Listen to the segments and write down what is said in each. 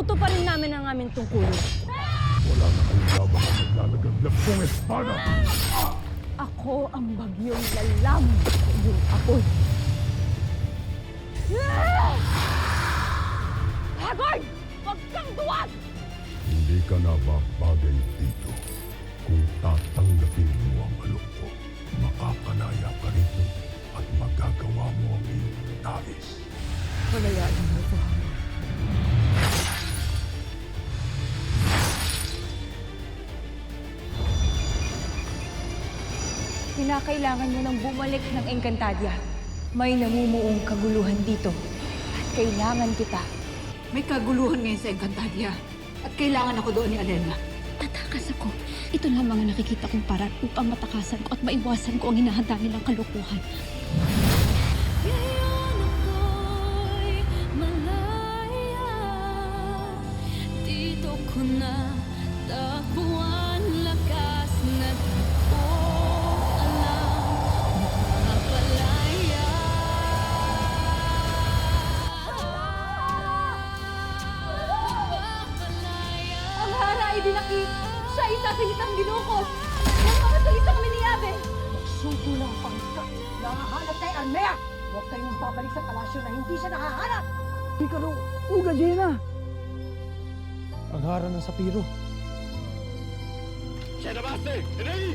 tutuparin namin ang aming tungkulin. Wala na kayong labang at naglalagablab kong espada! Ako ang bagyong lalam sa iyong apoy. Hagoy! Huwag kang duwag! Hindi ka na babagay dito. Kung tatanggapin mo ang alok ko, makapanaya ka rito at magagawa mo ang iyong nais. Palayaan mo ito, Hagoy. Kinakailangan mo nang bumalik ng Encantadia. May namumuong kaguluhan dito. At kailangan kita. May kaguluhan ngayon sa Encantadia. At kailangan ako doon ni Alena. Tatakas ako. Ito lamang ang nakikita kong paraan upang matakasan ko at maiwasan ko ang hinahanda nilang kalukuhan. Ngayon ako'y malaya. Dito ko na tapuan lakas na di ko alam. Mapapalaya. Ang hara ay dinakit. Siya ay sapilitang ginukos. Ang mga salita kami ni Abe. Sugo ng pangka. Nahahanap tayo, Almea! Huwag kayong babalik sa palasyo na hindi siya nahahanap! Di ka raw uga, Jenna. Ang hara ng sapiro. Shadabaste! Hinay!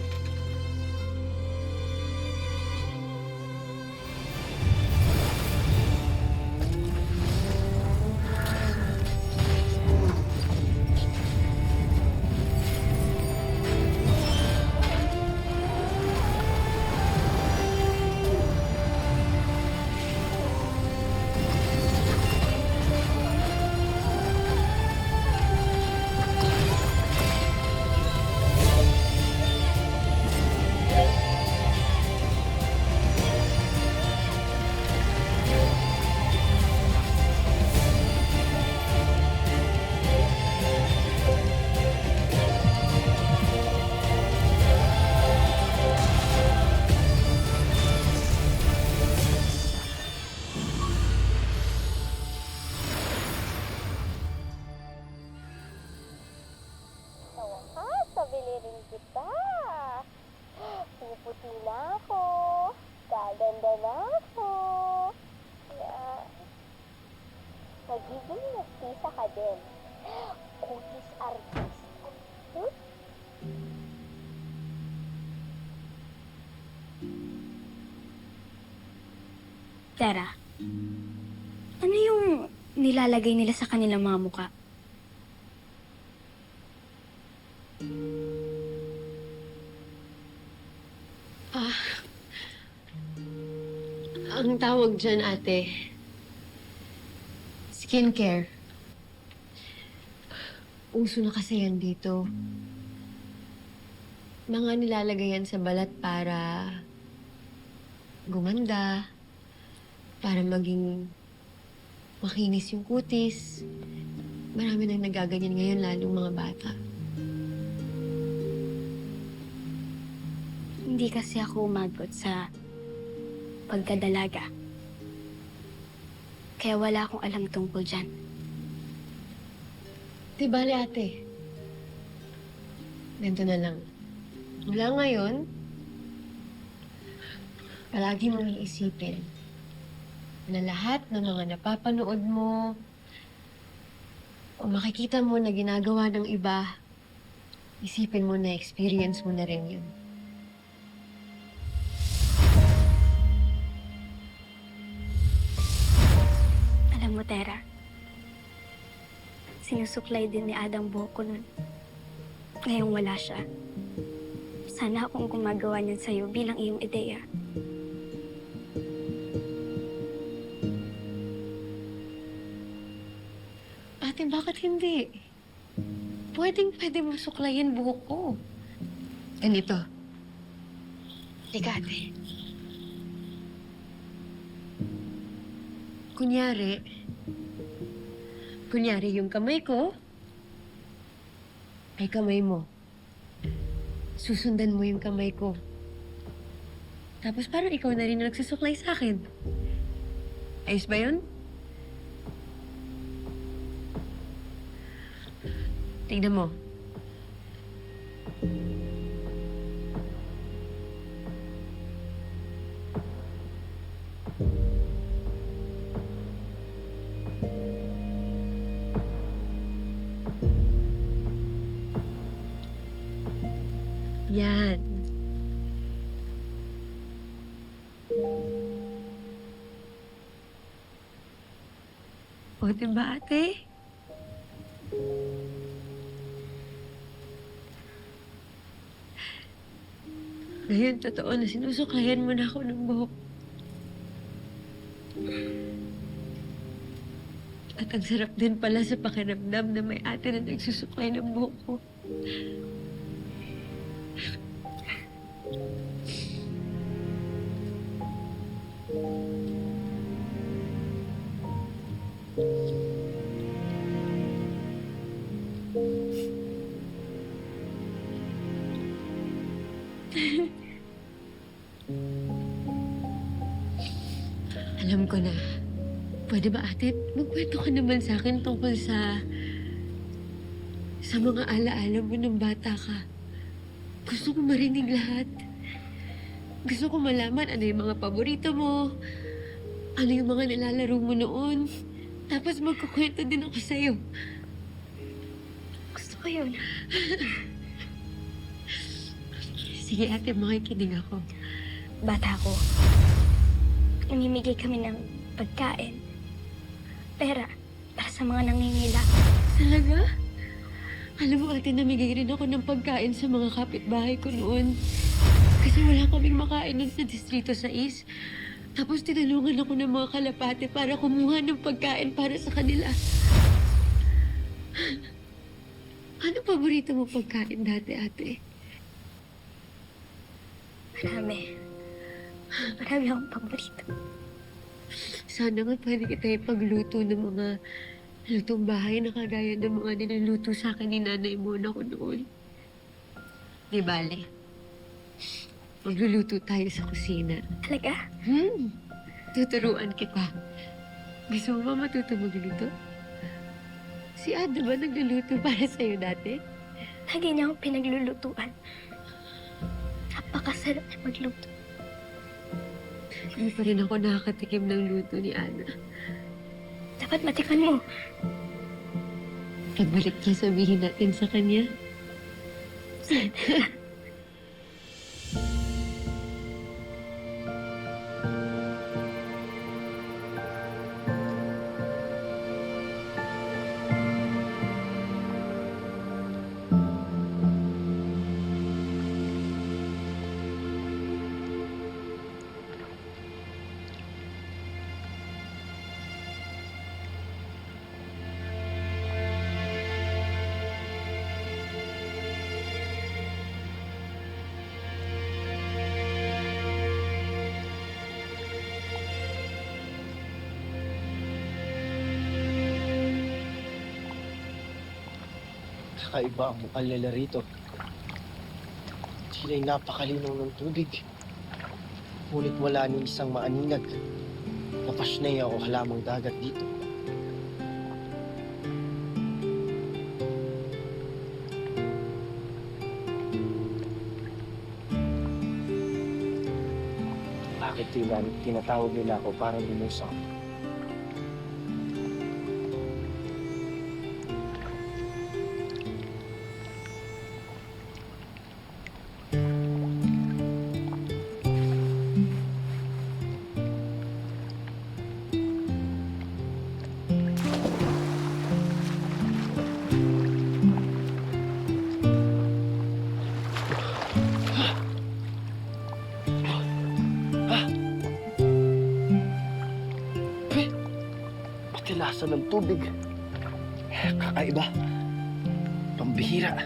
Sa wakas, nabili rin kita. Puputi na ako. Gaganda na ako. Kaya, magiging mestiza ka din. Kutis artista. Hmm? Tara, ano yung nilalagay nila sa kanilang mga muka? Ang tawag dyan, ate, skincare. Uso na kasi yan dito. Mga nilalagay yan sa balat para gumanda, para maging makinis yung kutis. Marami nang nagaganyan ngayon, lalong mga bata. Hindi kasi ako umagot sa pagkadalaga. Kaya wala akong alam tungkol dyan. Di bale, ate. Ganito na lang. Mula ngayon, palagi mong iisipin na lahat ng mga napapanood mo o makikita mo na ginagawa ng iba, isipin mo na experience mo na rin yun. Alam mo, Tera, sinusuklay din ni Adang buhok ko nun. Ngayong wala siya. Sana akong gumagawa niyan sa'yo bilang iyong ideya. Ate, bakit hindi? Pwede mo suklayin buhok ko. Ganito. Teka, ate. Kunyari yung kamay ko ay kamay mo. Susundan mo yung kamay ko. Tapos parang ikaw na rin na nagsusuklay sa akin. Ayos ba yun? Tignan mo. Yan. O, diba, ate? Ngayon, totoo na sinusuklayan mo na ako ng buhok. At ang sarap din pala sa pakiramdam na may ate na nagsusuklay ng buhok ko. Alam ko na. Pwede ba, ate, magkwento ka naman sa akin tungkol sa mga alaala mo ng bata ka. Gusto ko marinig lahat. Gusto ko malaman ano yung mga paborito mo, ano yung mga nilalaro mo noon. Tapos magkukwento din ako sa'yo. Gusto ko yun. Sige, ate, makikinig ako. Bata ko, namimigay kami ng pagkain, pera, para sa mga nangingila. Talaga? Alam mo, ate, namigay rin ako ng pagkain sa mga kapitbahay ko noon. Kasi wala kaming makain nun sa Distrito 6. Tapos tinulungan ako ng mga kalapate para kumuha ng pagkain para sa kanila. Ano paborito mo pagkain dati, ate? Marami. Marami akong paborito. Sana nga pwede kita ipagluto ng mga lutong bahay na kagaya ng mga niluluto sa akin ni nanay mo na ko noon. Di bale? Magluluto tayo sa kusina. Talaga? Tuturuan kita. Gusto mo ba matuto magluto? Si Ada ba nagluluto para sa'yo dati? Lagi niya akong pinaglulutuan. Napakasarap na magluto. Hindi pa rin ako nakakatikim ng luto ni Ana. Dapat matikan mo. Pagbalik niya, sabihin natin sa kanya. Kakaiba ang mukhang nila rito. Sila'y napakalinaw ng tubig. Ngunit wala ni isang maaninag na pasnaya o halamang dagat dito. Bakit tinatawag nila ako para lumusang? Lasa ng tubig. Kakaiba. Pambihira.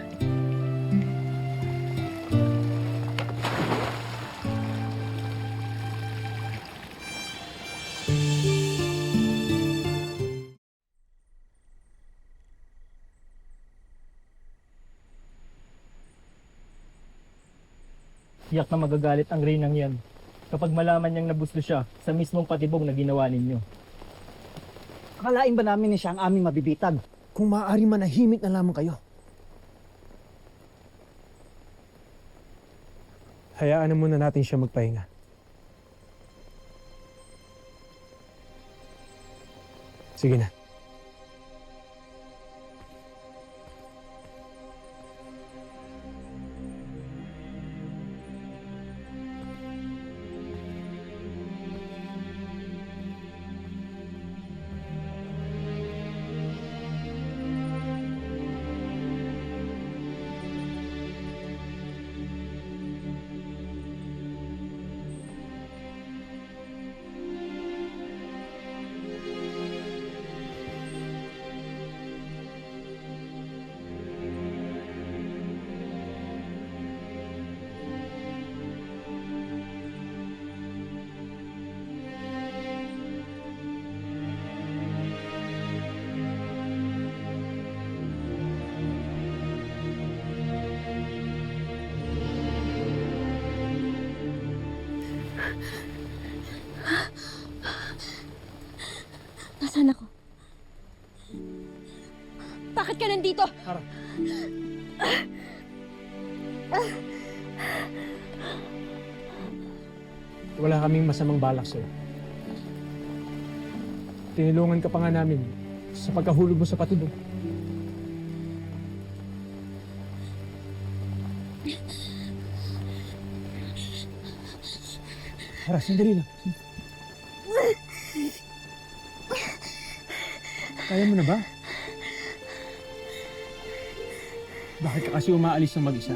Tiyak na magagalit ang Reynang yan kapag malaman niyang nabuslo siya sa mismong patibong na ginawa ninyo. Akalain ba namin na siya ang aming mabibitag? Kung maaari manahimik na lamang kayo. Hayaan na muna natin siya magpahinga. Sige na. Nasaan ako? Bakit ka nandito? Hara. Wala kaming masamang balak sa'yo. Tinulungan ka pa nga namin sa pagkahulog mo sa patibong. Hara, sandali lang. Kaya mo na ba? Bakit ka kasi umaalis ng mag-isa?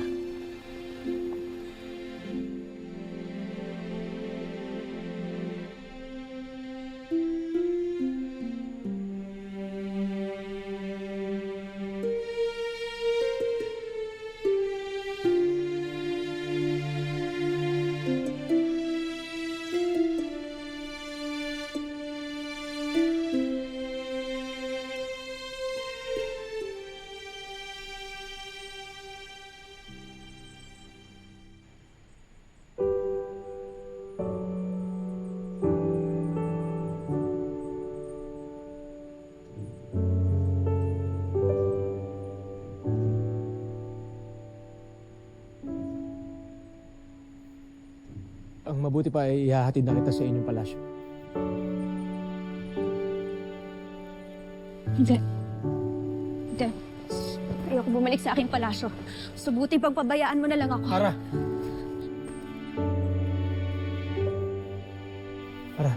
Ang mabuti pa ay ihahatid na kita sa inyong palasyo. Hindi. Hindi. Ayoko bumalik sa aking palasyo. Subuti pagpabayaan mo na lang ako. Hara! Hara.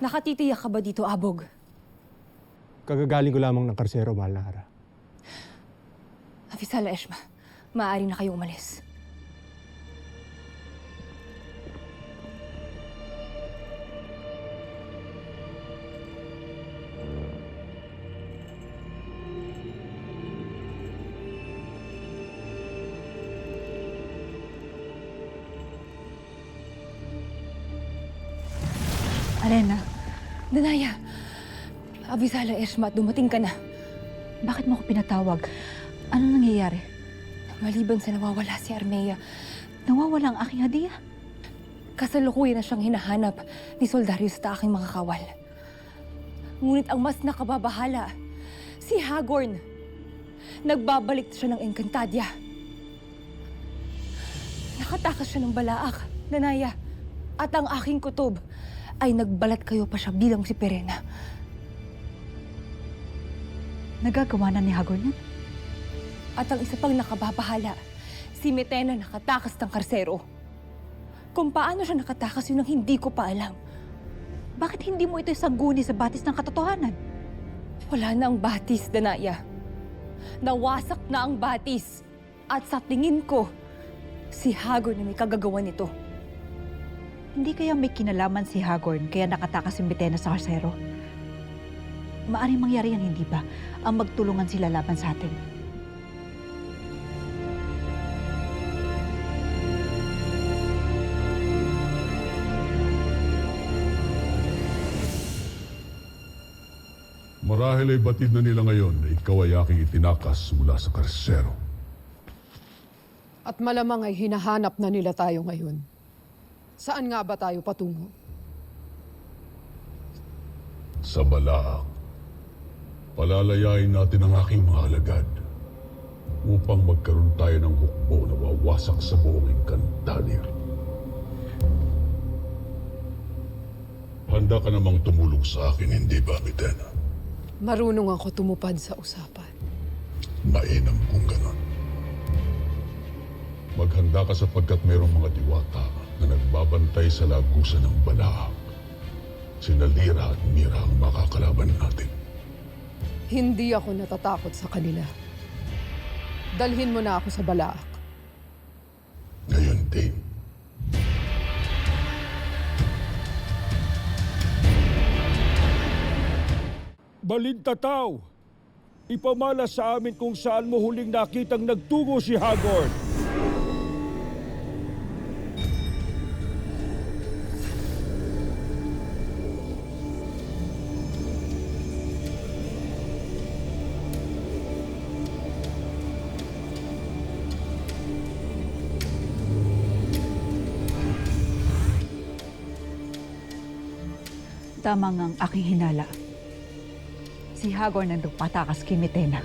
Nakatitiyak ka ba dito, Abog? Kagagaling ko lamang ng karsero, mahal na Hara. Afisala Eshma, maaari na kayo umalis. Alena, Danaya, Afisala Eshma, dumating ka na. Bakit mo ko pinatawag? Ano nangyayari? Maliban sa nawawala si Armea, Nawawala ang aking hadiah. kasalukuyan na siyang hinahanap ni Soldarius at aking mga kawal. Ngunit ang mas nakababahala, si Hagorn. Nagbabalik siya ng Encantadia. Nakatakas siya ng Balaak, Danaya, at ang aking kutob ay nagbalat kayo pa siya bilang si Perena. Nagagawa na ni Hagorn yan? At ang isa pang nakababahala, si Metena nakatakas ng karsero. Kung paano siya nakatakas, yun ang hindi ko pa alam. Bakit hindi mo ito isaguni sa batis ng katotohanan? Wala na ang batis, Danaya. Nawasak na ang batis. At sa tingin ko, si Hagorn na may kagagawan nito. Hindi kaya may kinalaman si Hagorn kaya nakatakas si Mitena sa Karsero? Maaring mangyari yan, hindi ba? Ang magtulungan sila laban sa atin. Marahil ay batid na nila ngayon na ikaw ay aking itinakas mula sa karsero. At malamang ay hinahanap na nila tayo ngayon. Saan nga ba tayo patungo? Sa Balaak, palalayain natin ang aking mga alagad upang magkaroon tayo ng hukbo na wawasak sa buong Encantadia. Handa ka namang tumulong sa akin, hindi ba, Mitena? Marunong ako tumupad sa usapan. Mainam kung ganon. Maghanda ka sapagkat mayroong mga diwata na nagbabantay sa lagusan ng Balaak. Sina Lyra at Mira ang makakalaban natin. Hindi ako natatakot sa kanila. Dalhin mo na ako sa Balaak. Ngayon din. Balintataw, ipamala sa amin kung saan mo huling nakitang nagtungo si Hagorn. Tama nga ang aking hinala. Si Hagorn ang nagpatakas kay Mitena.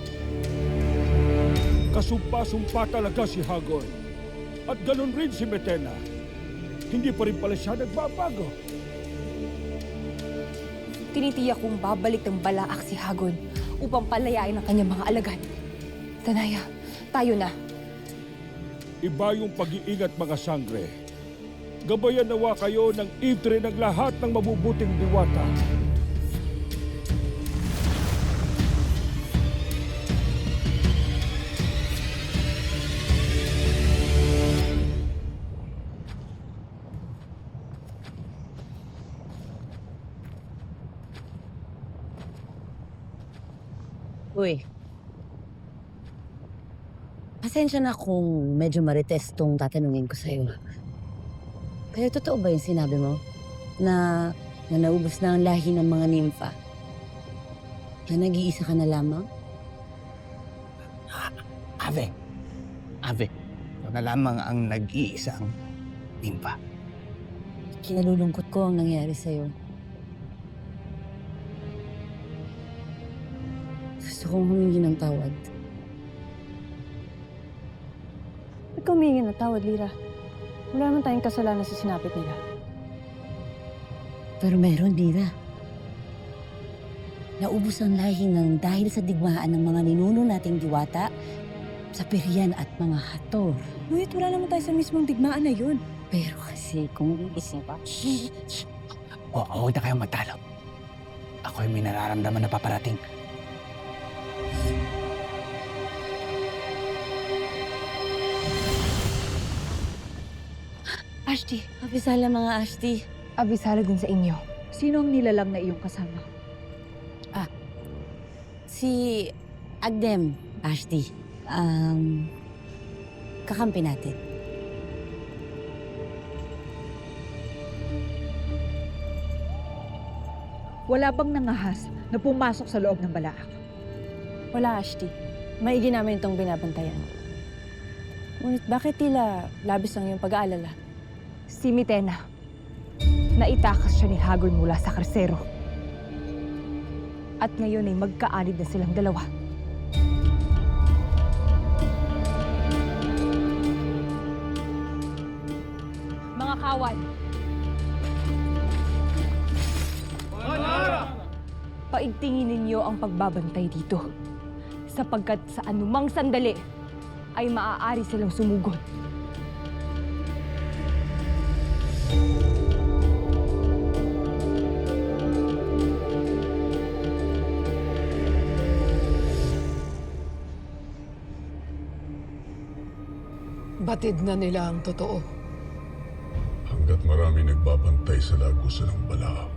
Kasumpa-sumpa talaga si Hagorn. At ganun rin si Mitena. Hindi pa rin pala siya nagbabago. Tinitiyak kong babalik ng Balaak si Hagorn upang palayain ang kanyang mga alagad. Danaya, tayo na. Iba yung pag-iingat mga sangre. Gabayan nawa kayo ng itre ng lahat ng mabubuting diwata. Uy. Pasensya na kung medyo marites tong tatanungin ko sa'yo. Pero totoo ba yung sinabi mo? Na naubos na ang lahi ng mga nimfa? Na nag-iisa ka na lamang? Ave, ito na lamang ang nag-iisang nimpa. Kinalulungkot ko ang nangyari sa'yo. Gusto kong humingi ng tawad. Ba't ka humingi ng tawad, Lyra? Wala naman tayong kasalanan sa sinapit nila. Pero meron, Lyra. Naubos ang lahi ng dahil sa digmaan ng mga ninuno nating diwata, sa Perian at mga hato. Ngunit wala naman tayo sa mismong digmaan na yun. Pero kasi kung iisip pa... Huwag na kayong magtalo. Ako'y may nararamdaman na paparating. Ashti, abisala mga Ashti. Abisala din sa inyo. Sino ang nilalang na iyong kasama? Si Agdem, Ashti. Kakampi natin. Wala bang nangahas na pumasok sa loob ng Balaak? Wala, Ashti. Maigi namin itong binabantayan. Ngunit bakit tila labis ang iyong pag-aalala? Si Mitena. Naitakas siya ni Hagorn mula sa Karsero. At ngayon ay magkaalid na silang dalawa. Mga kawan! Paigtingin ninyo ang pagbabantay dito. Sapagkat sa anumang sandali ay maaari silang sumugod. Batid na nila ang totoo. Hanggat marami nagbabantay sa lagusan ng bala,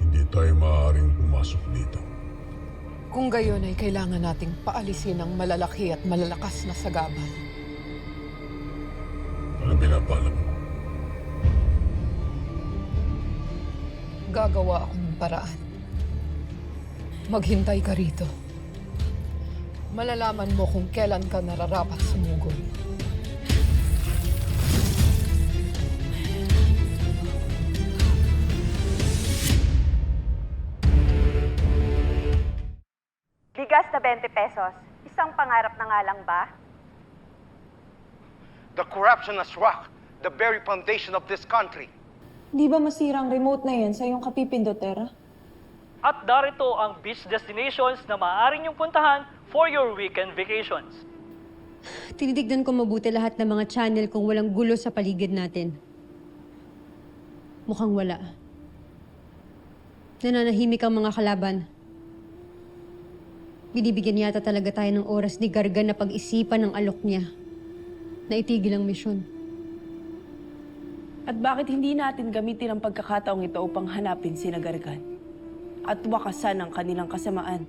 hindi tayo maaaring pumasok dito. Kung gayon ay kailangan nating paalisin ang malalaki at malalakas na sagabal. Ano pinapalak mo? Gagawa ako ng paraan. Maghintay ka rito. Malalaman mo kung kailan ka nararapat sumugod. Bigas na 20 pesos. Isang pangarap na nga lang ba? The corruption has rocked the very foundation of this country. Di ba masira ang remote na yan sa iyong kapipindotera? At darito ang beach destinations na maaaring niyong puntahan for your weekend vacations. Tinitignan ko mabuti lahat ng mga channel kung walang gulo sa paligid natin. Mukhang wala. Nananahimik ang mga kalaban. Binibigyan yata talaga tayo ng oras ni Gargan na pag-isipan ng alok niya na itigil ang misyon. At bakit hindi natin gamitin ang pagkakataong ito upang hanapin si Gargan at wakasan ang kanilang kasamaan?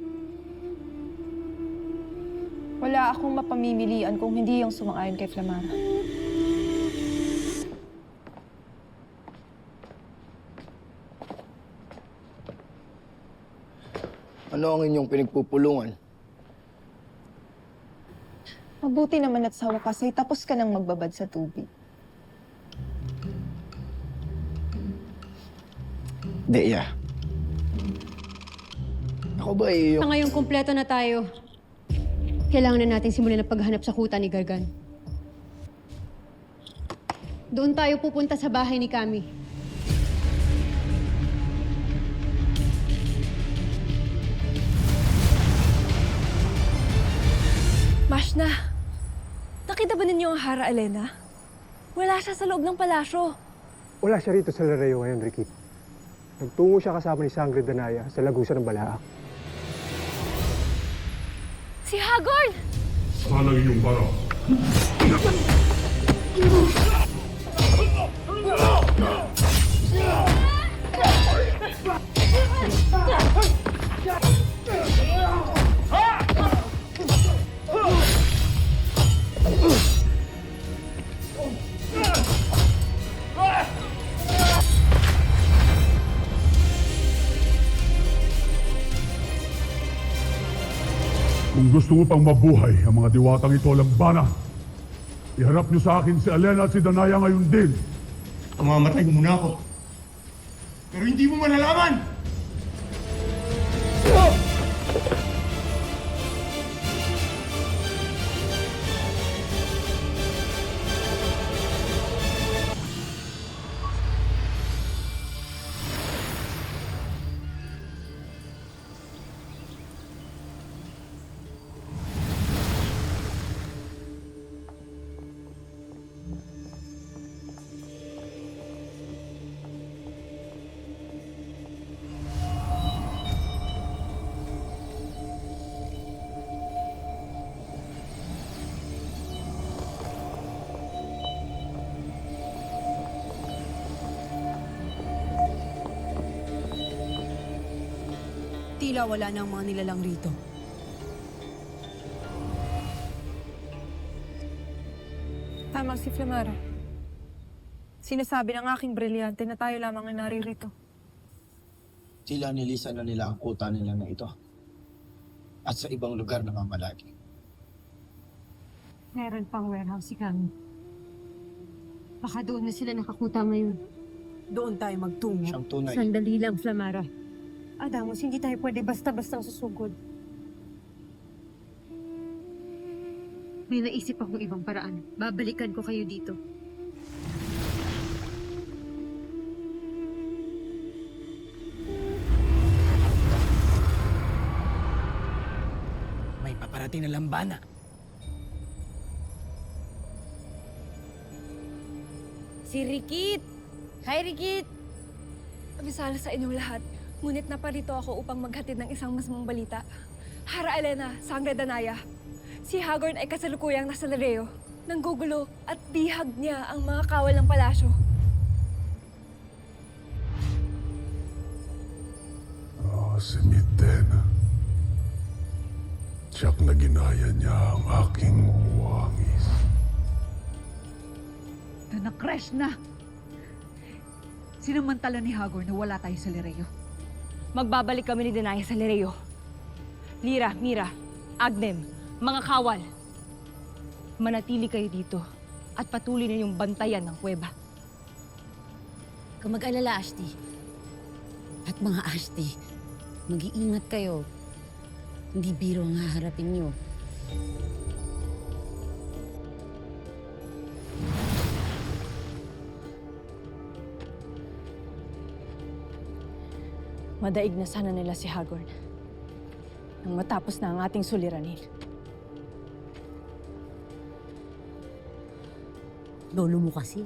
Wala akong mapamimilian kung hindi yung sumang-ayon kay Flamara. Ano ang inyong pinagpupulungan? Mabuti naman at sa wakas ay tapos ka nang magbabad sa tubig. Deya. Ako ba iyo? Sa ngayong kumpleto na tayo, kailangan na natin simulan ang paghanap sa kuta ni Gargan. Doon tayo pupunta sa bahay ni Kami. Mashna, nakita ba ninyo ang Hara Elena? Wala siya sa loob ng palasyo. Wala siya rito sa Lareyo ngayon, Ricky. Nagtungo siya kasama ni Sangre Danaya sa lagusan ng Balaak. Si Hagorn! Sana iyong baraw. Kung gusto mo pang mabuhay ang mga diwatang ito labanan, iharap niyo sa akin si Elena at si Danaya ngayon din. Mamamatay ko muna ako. Pero hindi mo malalaman! Tila wala na ang mga nilalang rito. Tama si Flamara. Sinasabi ng aking brilyante na tayo lamang ang naririto. Tila nilisan na nila ang kuta nila na ito. At sa ibang lugar na mamalagi. Meron pang warehouse si Kami. Baka doon na sila nakakuta ngayon. Doon tayo magtungo. Siyang tunay. Sandali lang, Flamara. Adamos, hindi tayo pwede basta-bastang susugod. May naisip akong ibang paraan. Babalikan ko kayo dito. May paparating na lambana. Si Rikit! Hi, Rikit! Abisala sa inyong lahat. Ngunit naparito ako upang maghatid ng isang masmang balita. Hara Elena, Sangre Danaya. Si Hagorn ay kasalukuyang nasa Lareyo. Nanggugulo at bihag niya ang mga kawal ng palasyo. Si Mitena. Tiyak na ginaya niya ang aking wangis. Na-crash na! Sinamantala ni Hagor na wala tayo sa Lireo. Magbabalik kami ni Danaya sa Lireo. Lyra, Mira, Agnem, mga kawal. Manatili kayo dito at patuloy na yung bantayan ng kuweba. Kung mag-alala, Ashti. At mga Ashti, mag-iingat kayo. Hindi biro ang haharapin niyo. Madaig na sana nila si Hagorn nang matapos na ang ating suliranin. Lolo mo kasi.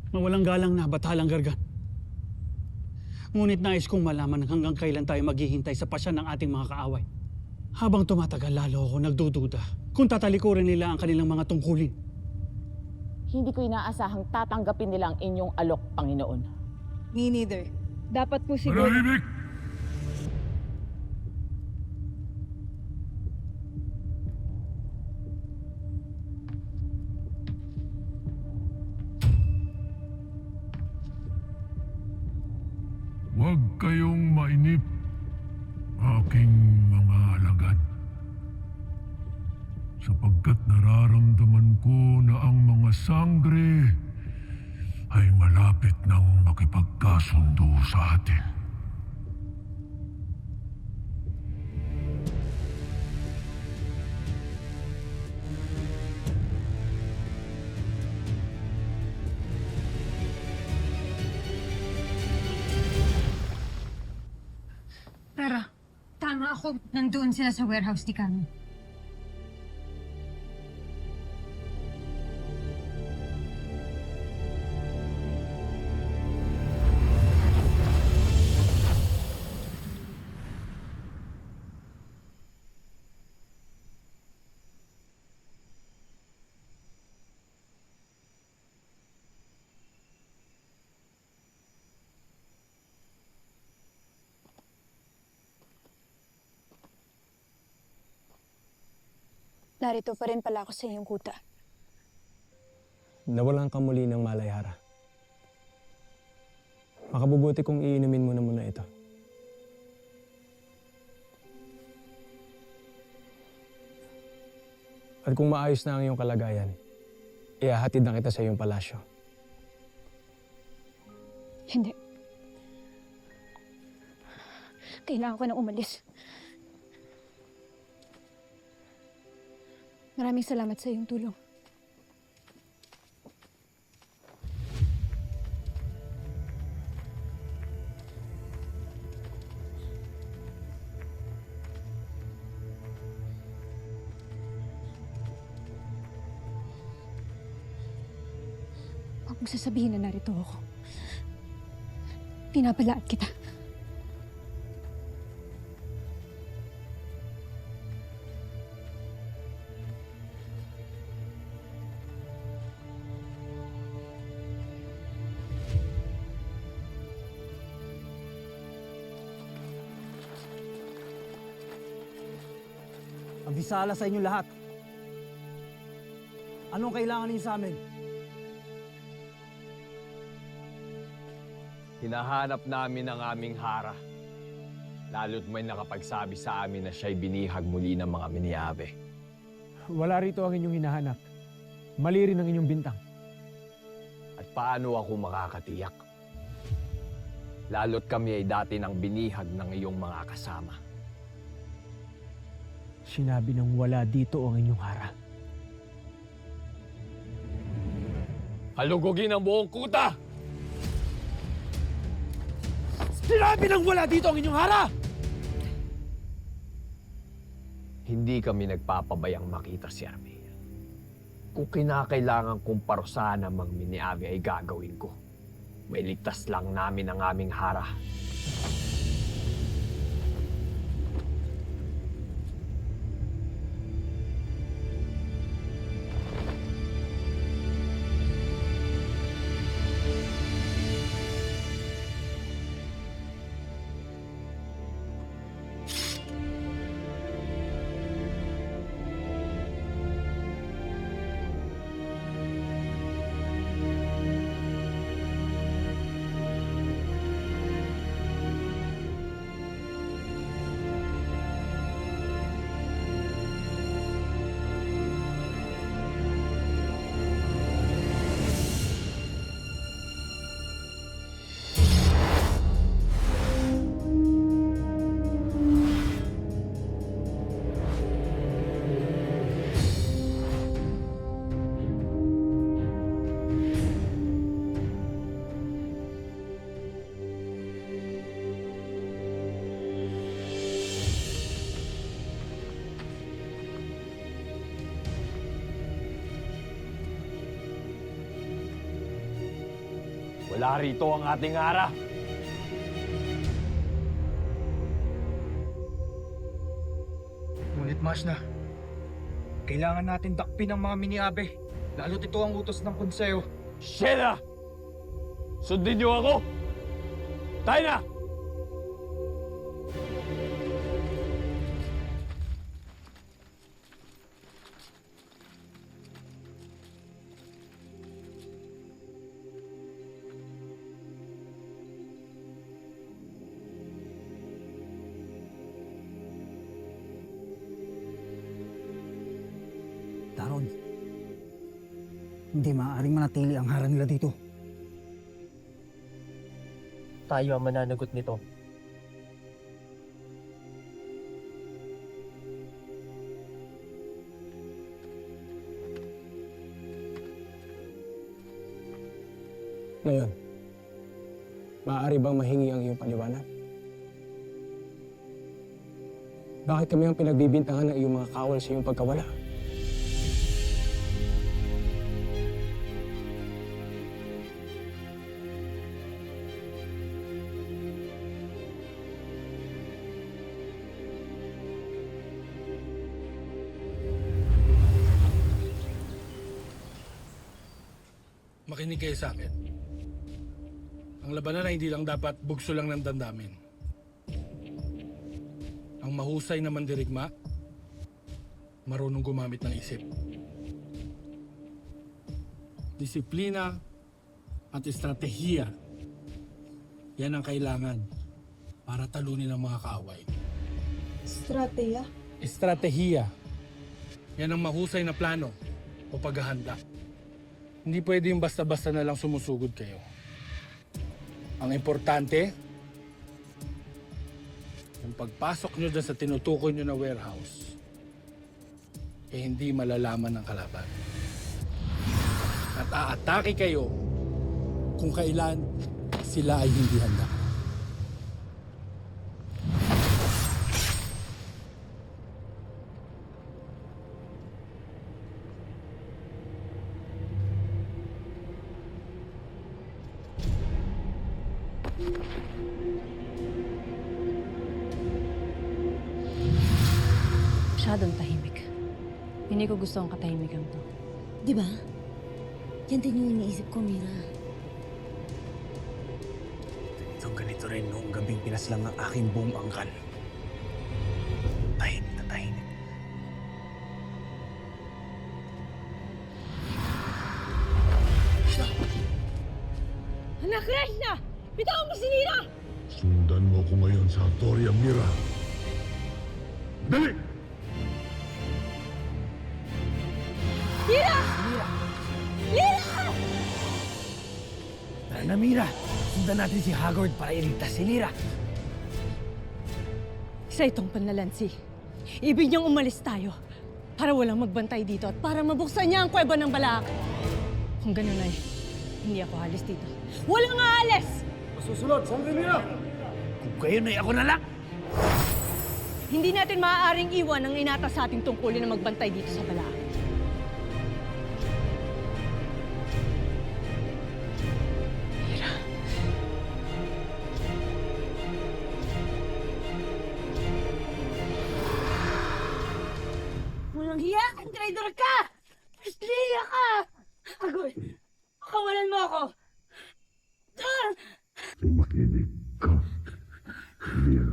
Mawalang galang na batalang Gargan. Ngunit nais kong malaman hanggang kailan tayo maghihintay sa pasya ng ating mga kaaway. Habang tumatagal, lalo ako nagdududa kung tatalikurin nila ang kanilang mga tungkulin. Hindi ko inaasahang tatanggapin nila ang inyong alok, Panginoon. Me neither. Dapat po siguro... Manahimik! Huwag kayong mainip, aking mga alagad. Sapagkat nararamdaman ko na ang mga sangre ay malapit nang makipagkasundo sa atin. Pero, tama ako. Nandoon sila sa warehouse ni Kami. Narito pa rin pala ako sa iyong kuta. Nawalan ka muli ng Malayhara. Makabubuti kung iinumin mo na muna ito. At kung maayos na ang iyong kalagayan, ihahatid na kita sa iyong palasyo. Hindi. Kailangan ko nang umalis. Maraming salamat sa iyong tulong. Huwag mong sasabihin na narito ako. Pinapalaan kita. Abisala sa inyo lahat. Anong kailangan niyo sa amin? Hinahanap namin ang aming hara. Lalo't may nakapagsabi sa amin na siya'y binihag muli ng mga Miniabe. Wala rito ang inyong hinahanap. Mali rin ang inyong bintang. At paano ako makakatiyak? Lalo't kami ay dati nang binihag ng iyong mga kasama. Sinabi nang wala dito ang inyong hara. Halugugin ang buong kuta! Sinabi nang wala dito ang inyong hara! Hindi kami nagpapabayang makita si Armia. Kung kinakailangan kong parusahan ng mga Miniabe ay gagawin ko. Mailigtas lang namin ang aming hara. Wala rito ang ating hara. Ngunit Masna, kailangan natin dakpin ang mga mini-abe. Lalo't ito ang utos ng konseyo. Sheila! Sundin niyo ako! Tayo na! Taron, hindi maaaring manatili ang hara nila dito. Tayo ang mananagot nito. Ngayon, maaari bang mahingi ang iyong paliwanag? Bakit kami ang pinagbibintangan ng iyong mga kawal sa iyong pagkawala? Makinig kayo sa akin. Ang labanan ay hindi lang dapat bugso lang ng damdamin. Ang mahusay na mandirigma, marunong gumamit ng isip. Disiplina at estratehiya, yan ang kailangan para talunin ang mga kaaway. Strateya? Estratehiya, yan ang mahusay na plano o paghahanda. Hindi pwede yung basta-basta na lang sumusugod kayo. Ang importante, yung pagpasok nyo dyan sa tinutukoy nyo na warehouse, eh hindi malalaman ng kalaban. At aatake kayo kung kailan sila ay hindi handa. Masyadong tahimik. Hindi ko gusto ang katahimikan to. Di ba? Yan din yung iniisip ko, Mira. So ganito rin noong gabing pinaslang ng aking buong angkan. Tahimik na tahimik. Anak Krishna! Bitawan mo si Nina! Sundan mo ko ngayon sa Toria, Mira. Dali! Lira! Lira! Tara na, Mira. Sundan natin si Hagord para iligtas si Lira. Isa itong panlalansi. Ibig niyang umalis tayo para walang magbantay dito at para mabuksan niya ang kuweba ng Balak. Kung ganun ay, hindi ako alis dito. Walang aalis! Masusunod, Sangre Mira! Kung kayo na ako na lang! Hindi natin maaaring iwan ang inatas sa ating tungkulin na magbantay dito sa Balak. Ang traitor ka! Liya ka! Agoy, kawalan mo ako! Makinig ka, Lia.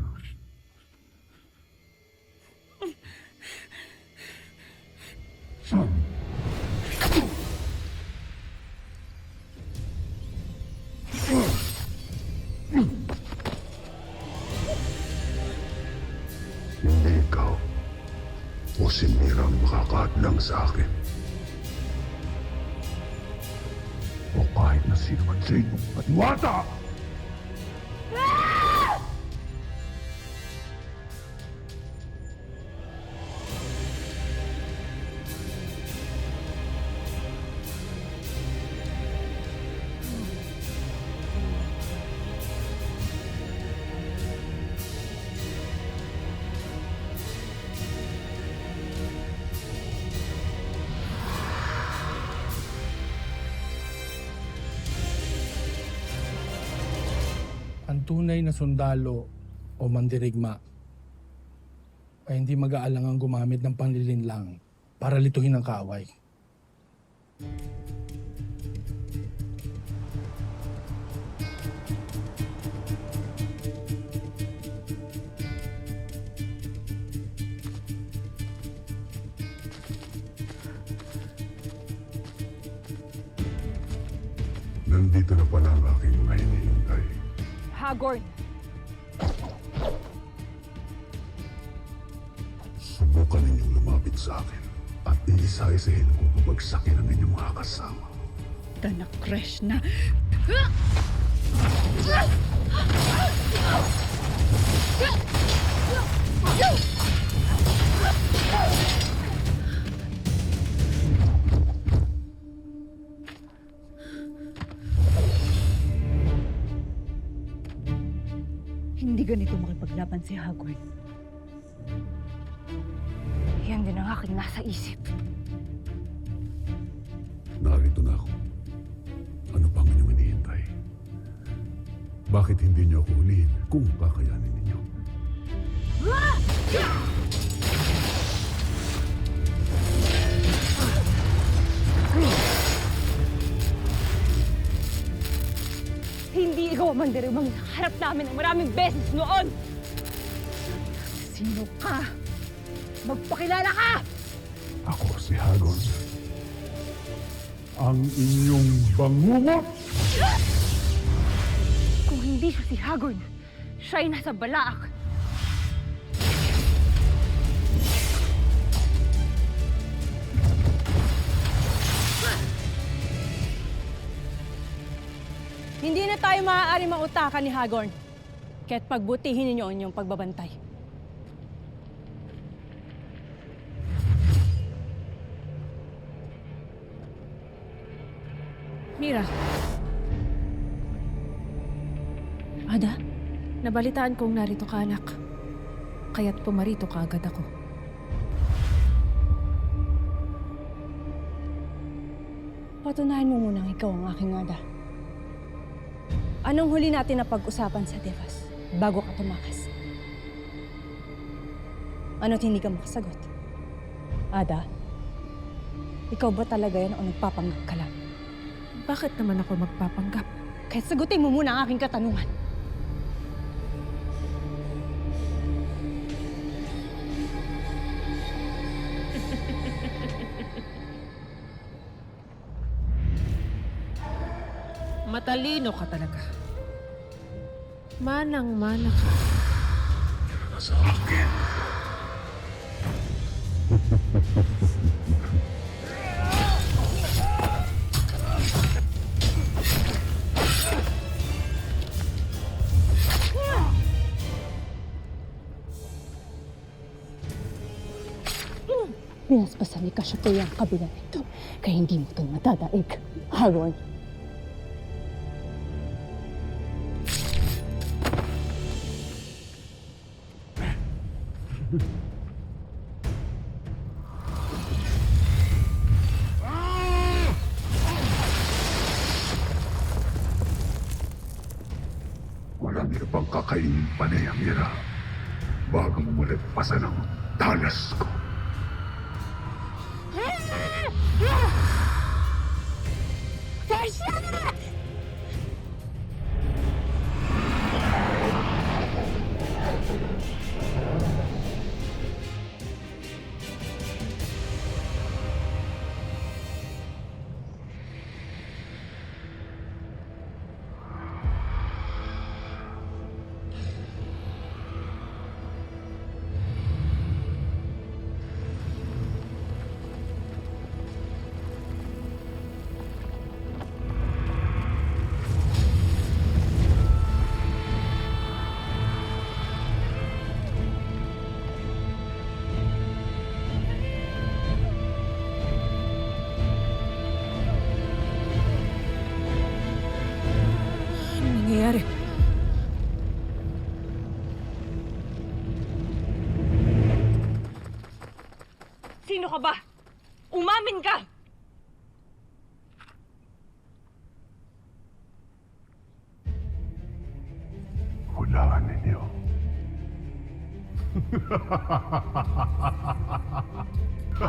Hindi ikaw o si Mira ang makakadlang sa akin. O kahit na sino man sa inyong patiwata! Ang tunay na sundalo o mandirigma ay hindi mag-aalangang gumamit ng panlilinlang para lituhin ang kaaway. Nandito na pala ang aking mga hinihintay. Hagorn! Subukan ninyong lumapit sa akin at iisa-isahin kung babagsakin ang inyong mga kasama. Tanak Krishna! Hindi ganito makipaglaban si Hagorn. Yan din ang aking nasa isip. Narito na ako. Ano pang inyong hinihintay? Bakit hindi niyo ako hulihin kung kakayanin ninyo? Hindi ikaw ang mandirigmang harap namin ng maraming beses noon! Sino ka? Magpakilala ka! Ako si Hagorn. Ang inyong bangungot! Kung hindi siya si Hagorn, siya ay nasa Balaak. Hindi na tayo maaari mautakan ni Hagorn. Kaya't pagbutihin ninyo ang inyong pagbabantay. Mira. Ada? Nabalitaan kong narito ka, anak. Kaya't pumarito ka agad ako. Patunayan mo munang ikaw ang aking Ada. Anong huli natin na pag-usapan sa Devas bago ka tumakas? Ano't hindi ka makasagot? Ada, ikaw ba talaga yan o nagpapanggap ka lang? Bakit naman ako magpapanggap? Kahit sagutin mo muna ang aking katanungan. Matalino ka talaga. Manang-mana ka. Sa akin. Pinaspasan ni Kasyapoy ang kabila nito, kaya hindi mo ito matadaig. Hagorn. Walang iba pang kakainin pa ni Amira bago mo malagpasan ang talas ko. nangyayari? Sino ka ba? Umamin ka! Hulaan ninyo.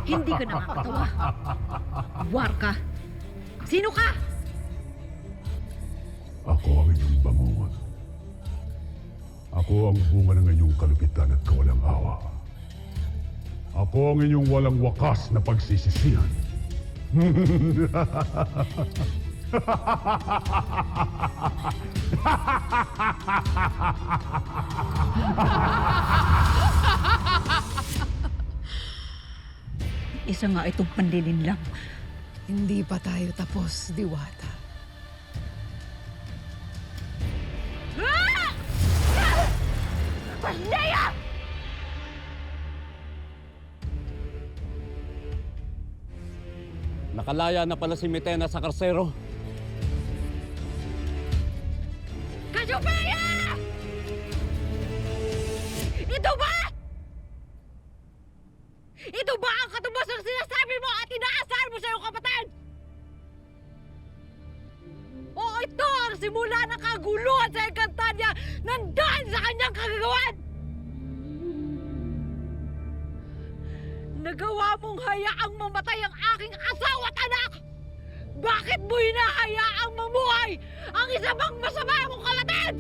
Hindi ka nakakatawa. War ka. Sino ka? Ako ang inyong bangungot. Ako ang bunga ng inyong kalupitan at kawalang awa. Ako ang inyong walang wakas na pagsisisihan. Isa nga itong panlilinlang. Hindi pa tayo tapos, Diwata. Cornelia! Nakalaya na pala si Mitena sa karsero. Cassiopeia! Ito ba? Ito ba ang katubos ng sinasabi mo at inaasahan mo sa iyong kapatid? O ito ang simula ng kaguluhan sa Encantadia nandaan sa kanyang kagagawan? Nagawa mong hayaang mamatay ang aking asawa at anak! Bakit mo hinahayaang mamuhay ang isa pang masama mong kapatid?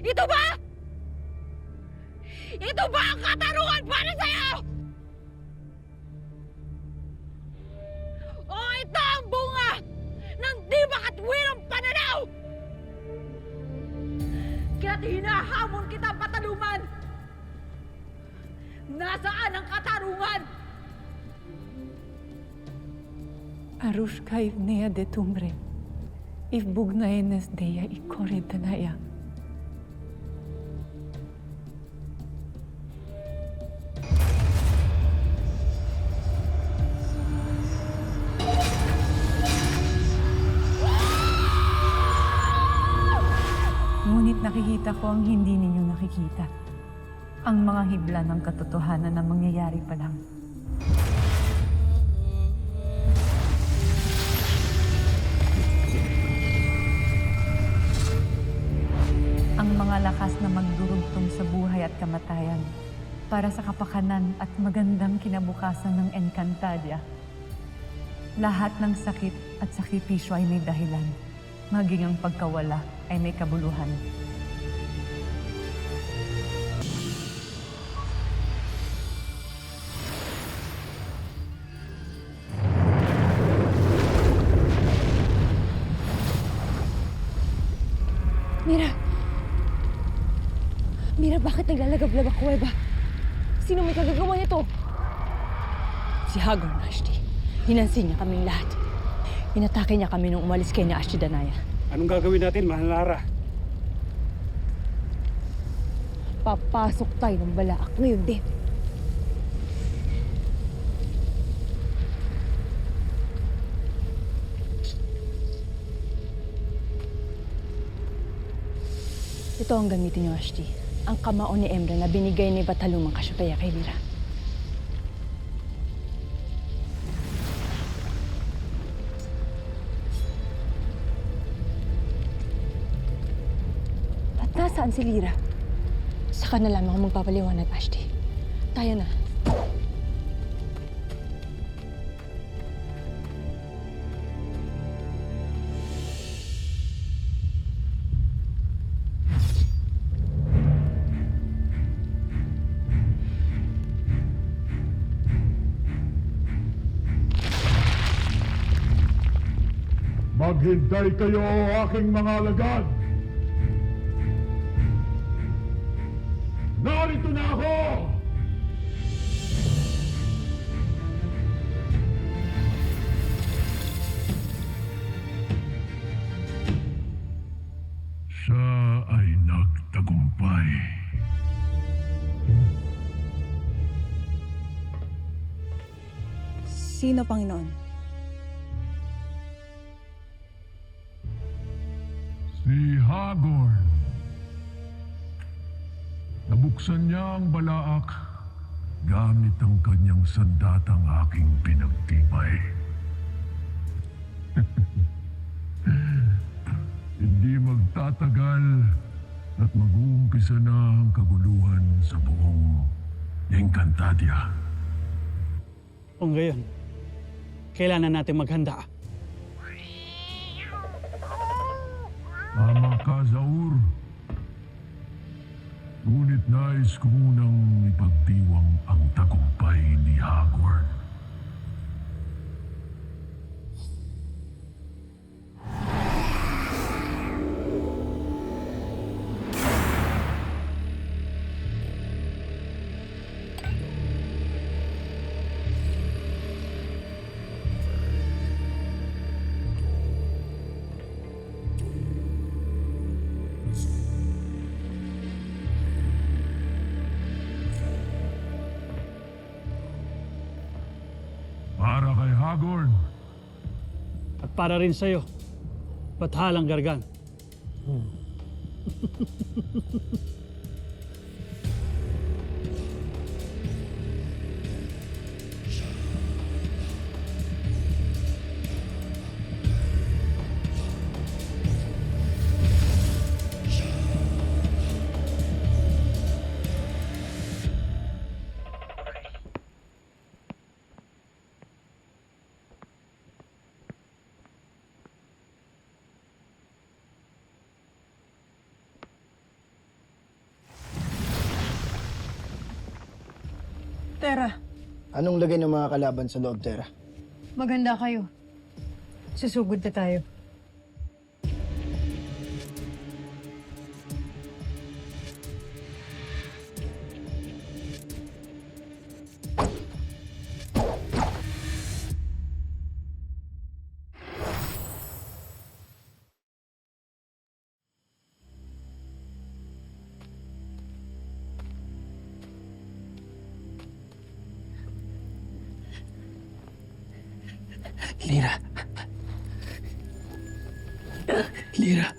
Ito ba? Ito ba ang katarungan para sa'yo? O ito ang bunga ng di makatwirang pananaw? Kaya't hinahamon kita pataluman. Nasaan ang katarungan? Arushka Ivnea de Tumbre, Ivbugnaenes Deya Ikoretanaya. Ngunit nakikita ko ang hindi ninyo nakikita. Ang mga hibla ng katotohanan na mangyayari pa lang. Ang mga lakas na magdurugtong sa buhay at kamatayan para sa kapakanan at magandang kinabukasan ng Encantadia. Lahat ng sakit at sakripisyo ay may dahilan. Maging ang pagkawala ay may kabuluhan. Mira! Mira, bakit naglalagab-lab ako, Eva? Sino may kagagawa nito? Si Hagor na Ashti. Hinansin niya kaming lahat. Inatake niya kami nung umalis kayo ni Ashti Danaya. Anong gagawin natin, Mahal Lara? Papasok tayo ng Balaak ngayon din. Ito ang gamitin niyo, Ashti. Ang kamao ni Emra na binigay ni Batalumang Cassiopeia kay Lira. At nasaan si Lira? Saka na lamang magpapaliwanag, Ashti. Tayo na. Maghintay kayo, aking mga alagad! Narito na ako! Siya ay nagtagumpay. Sino, Panginoon? Si Hagorn. Nabuksan niya ang balaak gamit ang kanyang sandatang aking pinagtibay. Hindi magtatagal at mag-uumpisa na ang kaguluhan sa buong Encantadia. Kung gayon, kailangan natin maghanda. Tama ka, Zaur. Ngunit nais ko munang ipagdiwang ang tagumpay ni Hagorn. Para kay Hagorn. At para rin sa'yo, Bathalang Gargan. Tera, Anong lagay ng mga kalaban sa loob, Tera? maganda kayo. Susugod na tayo. Lyra. Lyra.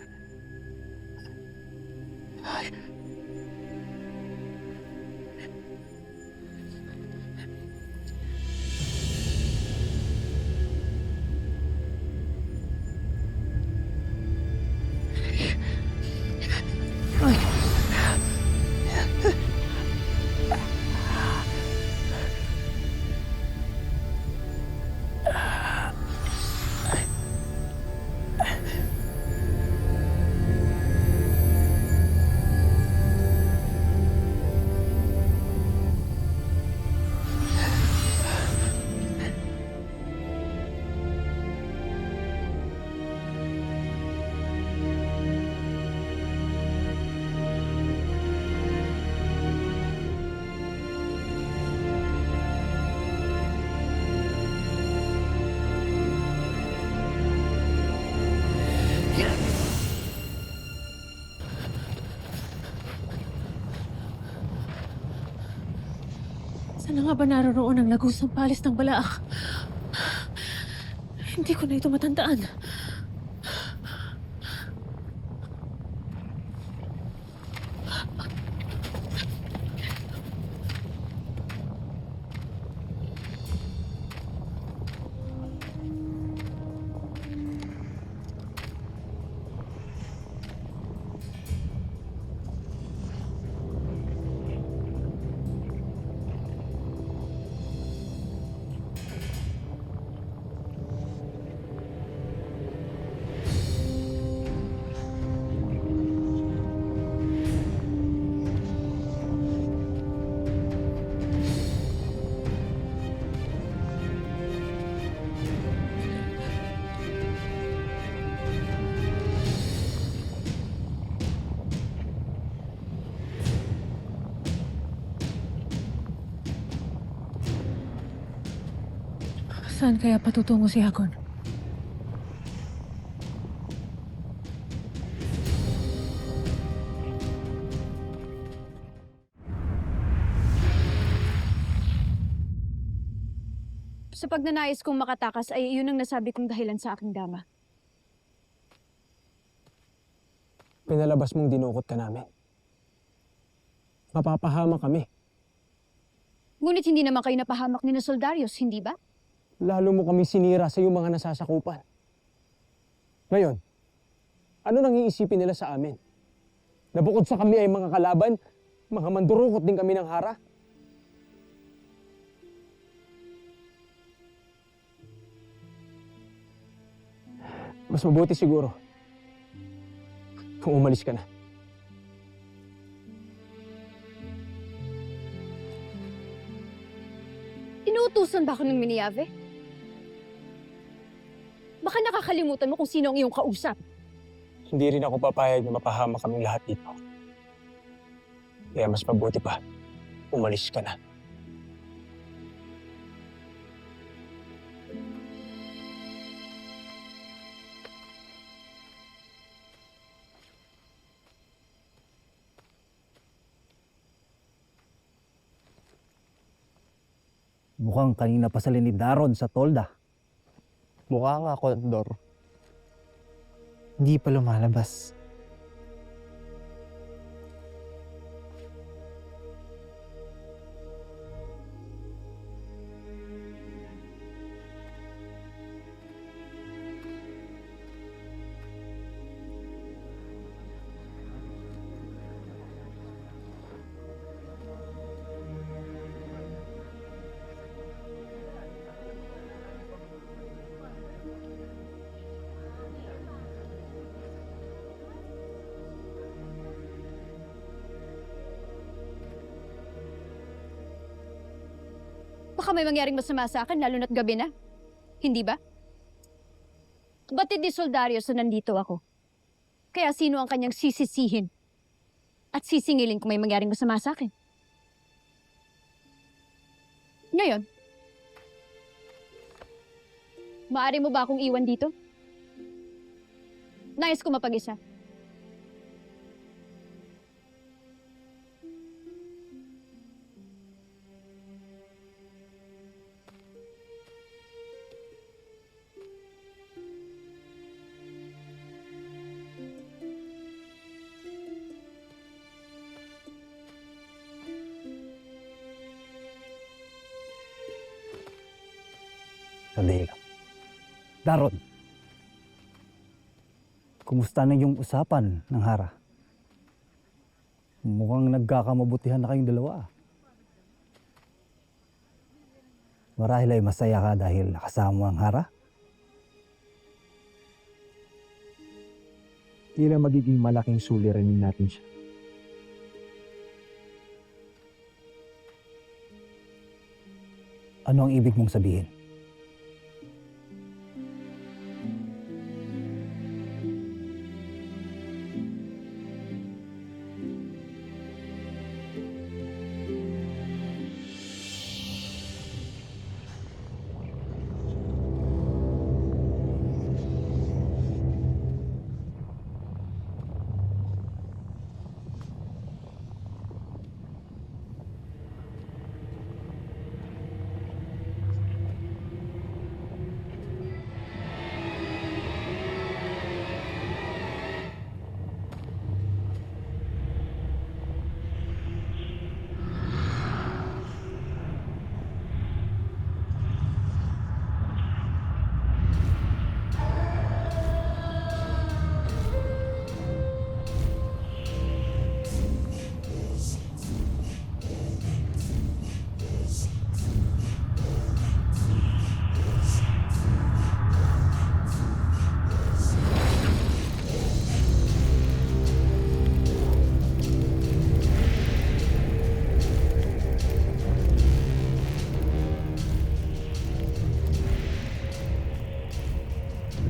Saan nga ba naroroon ang lagusang palis ng Balaak? Hindi ko na ito matandaan. Saan kaya patutungo si Hagorn? Sa pagnanais kong makatakas ay iyon ang nasabi kong dahilan sa aking dama. Pinalabas mong dinukot ka namin. Mapapahama kami. Ngunit hindi naman kayo napahamak ni na Soldarius, hindi ba? Lalo mo kami sinira sa iyong mga nasasakupan. Ngayon, ano nang iisipin nila sa amin? Na bukod sa kami ay mga kalaban, mga mandurukot din kami ng Hara? Mas mabuti siguro kung umalis ka na. Inuutusan ba ako ng Miniave? Baka nakakalimutan mo kung sino ang iyong kausap. Hindi rin ako papayag na mapahama kaming lahat dito. Kaya mas mabuti pa, umalis ka na. Mukhang kanina pa sila ni Daron sa tolda. Mukha nga, Condor. Hindi pa lumalabas. Baka may mangyaring masama sa akin, lalo na't gabi na. Hindi ba? Batid ni Soldarius na nandito ako. Kaya sino ang kanyang sisisihin? At sisingilin kung may mangyaring masama sa akin? Ngayon, maaari mo ba akong iwan dito? Nais ko mapag-isa. Sandali lang. Daron, kumusta na yung usapan ng Hara? Mukhang nagkakamabutihan na kayong dalawa. Marahil ay masaya ka dahil nakasama ang Hara? Tila magiging malaking suliranin natin siya. Ano ang ibig mong sabihin?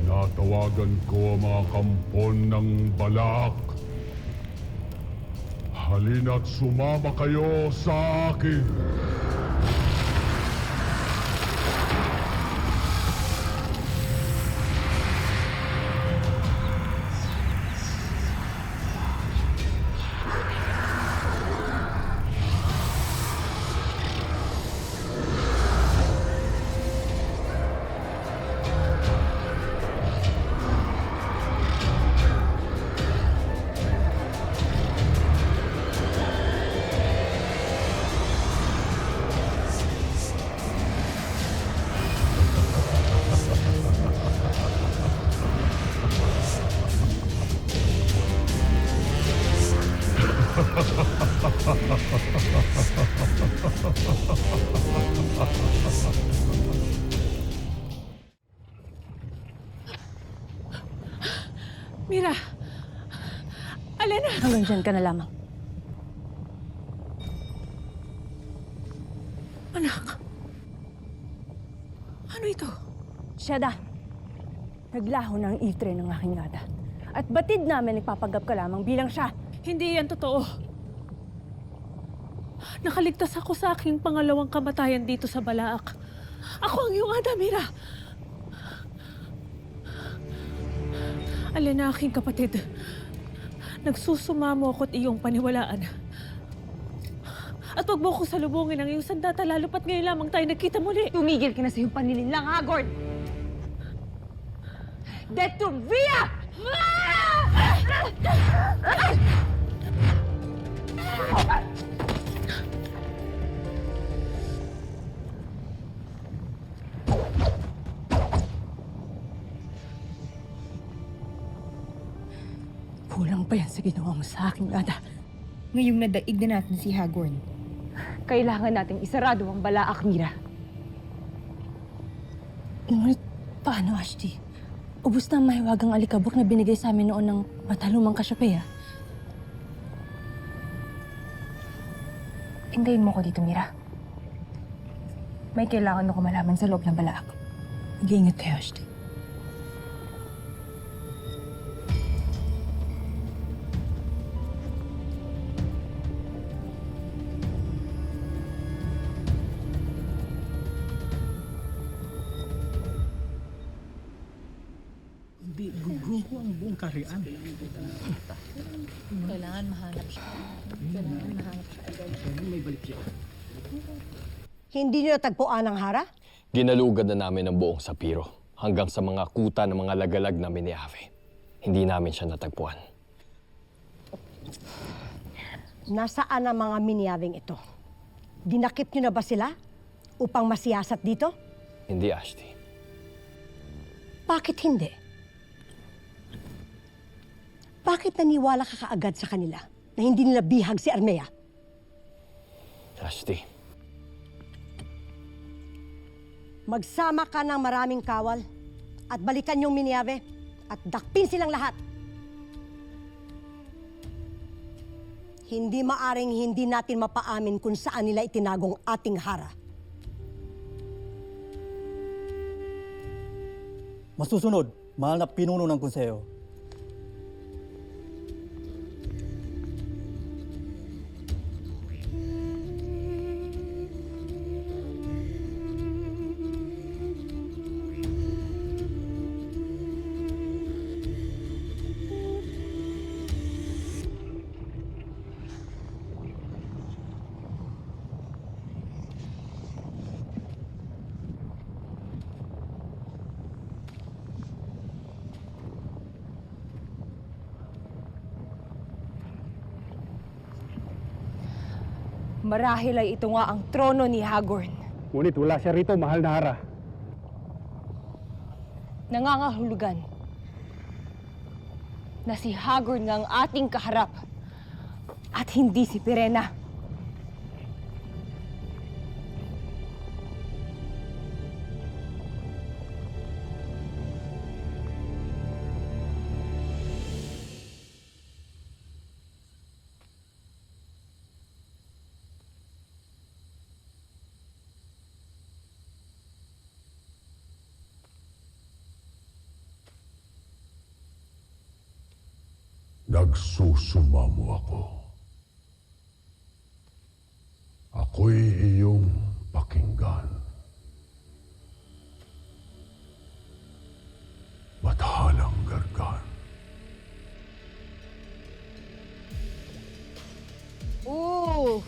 Tinatawagan ko ang mga kampon ng Balak. Halina't sumama kayo sa akin. Mira! Alena! Hanggang dyan ka na lamang. Anak! Ano ito? Sheda, naglaho na ang itre ng aking ngada. At batid namin nagpapanggap ka lamang bilang siya. Hindi yan totoo. Nakaligtas ako sa aking pangalawang kamatayan dito sa Balaak. Ako ang iyong ada, Mira. Alena, aking kapatid. Nagsusumamo ako't iyong paniwalaan. At wag mo ko salubungin ang iyong sandata, lalo pat ngayon lamang tayo nagkita muli. Tumigil ka na sa iyong panlilinlang, Hagorn! Detuvia! Kulang pa yan sa ginawa mo sa aking ada. Ngayong nadaig na natin si Hagorn, kailangan nating isarado ang Balaak, Mira. Ngunit paano, Ashti? Ubus na ang mahiwagang alikabok na binigay sa amin noon ng matalumang kasyapea. Hintayin mo ko dito, Mira. May kailangan ako malaman sa loob ng Balaak. Mag-iingat kayo, Ashti. Guguho ang buong kaharian. Kailangan mahanap siya. May balik siya. Hindi niyo natagpuan ang Hara? Ginalugad na namin ang buong Sapiro hanggang sa mga kuta ng mga lagalag na Miniave. Hindi namin siya natagpuan. Nasaan ang mga Miniaveng ito? Dinakip niyo na ba sila upang masiyasat dito? Hindi, Ashti. Bakit hindi? Bakit naniwala ka kaagad sa kanila na hindi nila bihag si Armea? Ashti, Magsama ka ng maraming kawal at balikan yung Miniave at dakpin silang lahat. Hindi maaring hindi natin mapaamin kung saan nila itinagong ating Hara. Masusunod, mahal na pinuno ng konseyo. Marahil ay ito nga ang trono ni Hagorn. Ngunit wala siya rito, mahal na Hara. Nangangahulugan na si Hagorn nga ang ating kaharap at hindi si Pirena. Nagsusumamo ako. Ako'y iyong pakinggan. Bathalang Gargan. Ooh!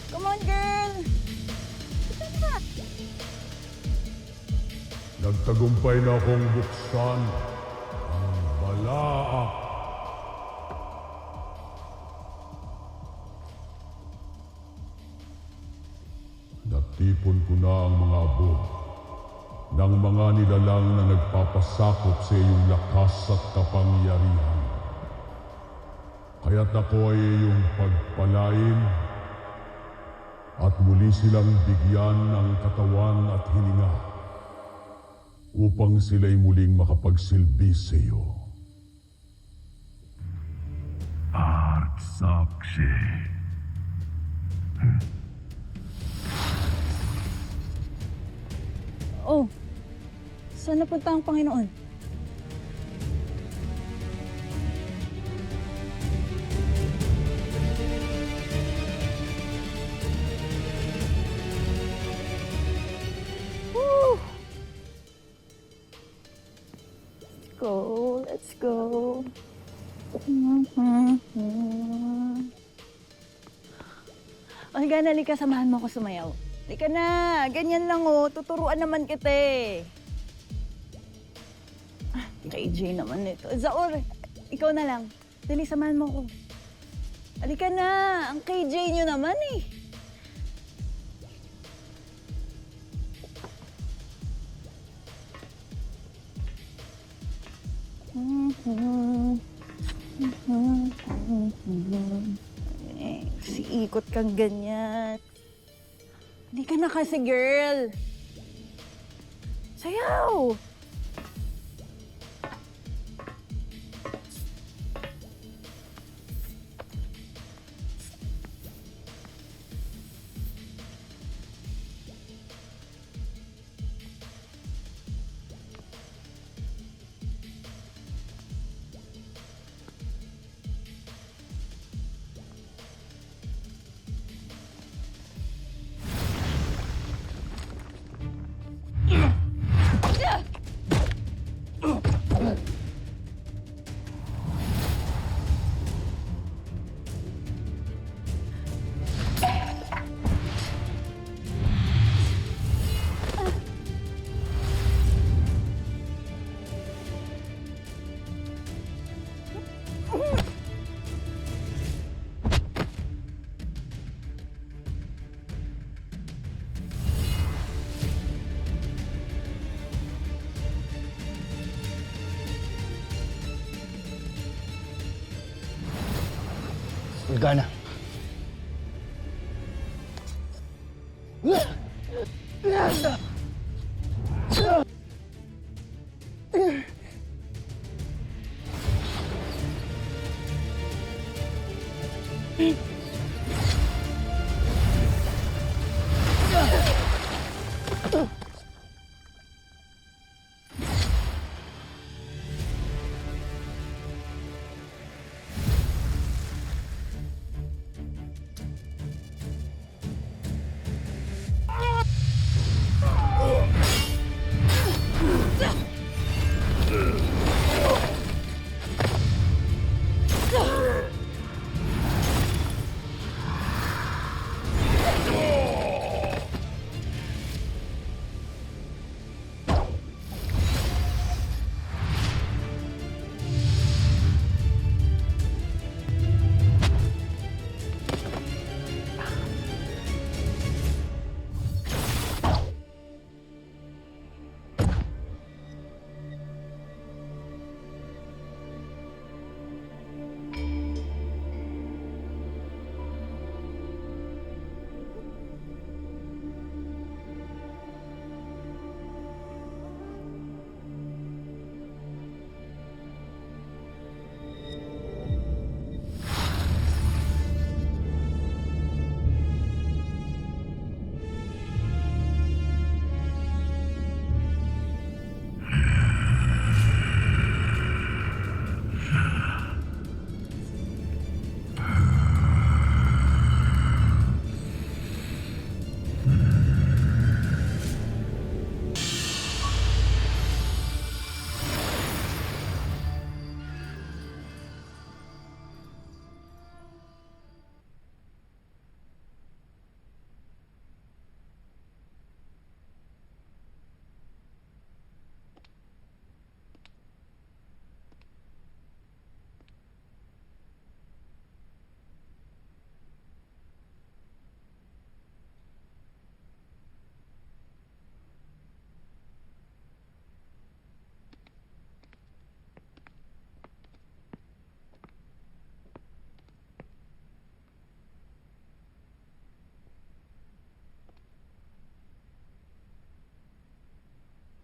Come on, girl! Nagtagumpay na akong buksan ang Balaak. Natipon ko na ang mga abog ng mga nilalang na nagpapasakop sa iyong lakas at kapangyarihan. Kaya't ako ay iyong pagpalain at muli silang bigyan ng katawan at hininga upang sila'y muling makapagsilbi sa iyo. Arsakshe. Oh, saan napunta ang Panginoon? Woo! Let's go. Olga, nalika, samahan mo ako sumayaw. Halika na, ganyan lang oh. Tuturuan naman kita eh. KJ naman ito. Zaor, ikaw na lang. Dali, samahan mo ko. Halika na, ang KJ nyo naman eh. Ikot kang ganyan. Hindi ka na kasi, girl. Sayaw! Ulgana.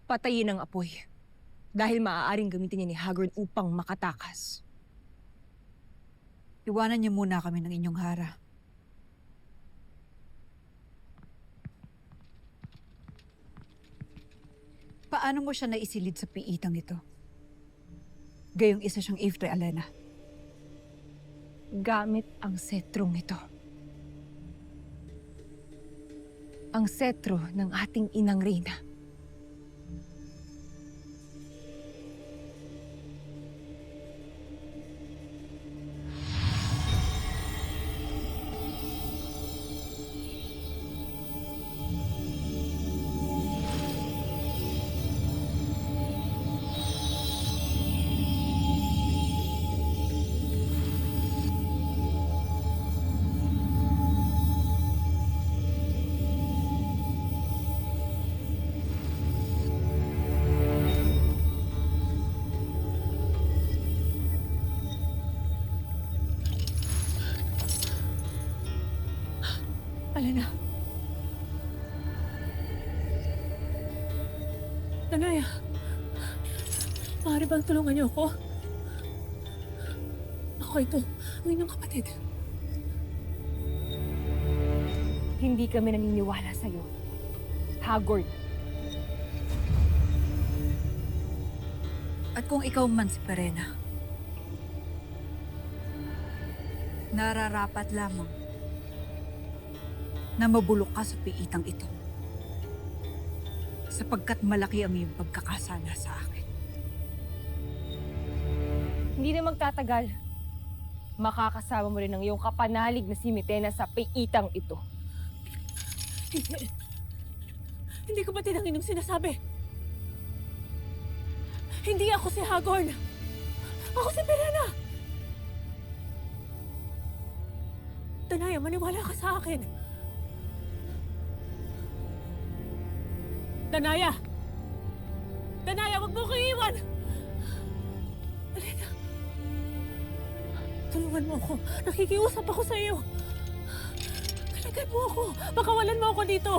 Patayin ang apoy. Dahil maaaring gamitin niya ni Hagorn upang makatakas. Iwanan niyo muna kami ng inyong hara. Paano mo siya naisilid sa piitang ito? Gayong isa siyang Ifre Alena. Gamit ang setrong ito. Ang setro ng ating inang reyna. Alena. Danaya. Maaari bang tulungan niyo ako? Ako ito, ang inyong kapatid. Hindi kami naniniwala sa'yo. Hagorn. At kung ikaw man si Perena, nararapat lamang na mabulok ka sa piitang ito. Sapagkat malaki ang iyong pagkakasala sa akin. Hindi na magtatagal. Makakasama mo rin ang iyong kapanalig na si Mitena sa piitang ito. Hindi ko ba tinangin yung sinasabi? Hindi ako si Hagorn. Ako si Perena. Danaya, maniwala ka sa akin. Danaya! Danaya, wag mo ko iiwan! Alena, tulungan mo ako. Nakikiusap ako sa iyo. Kalagan mo ako. Pakawalan mo ako dito.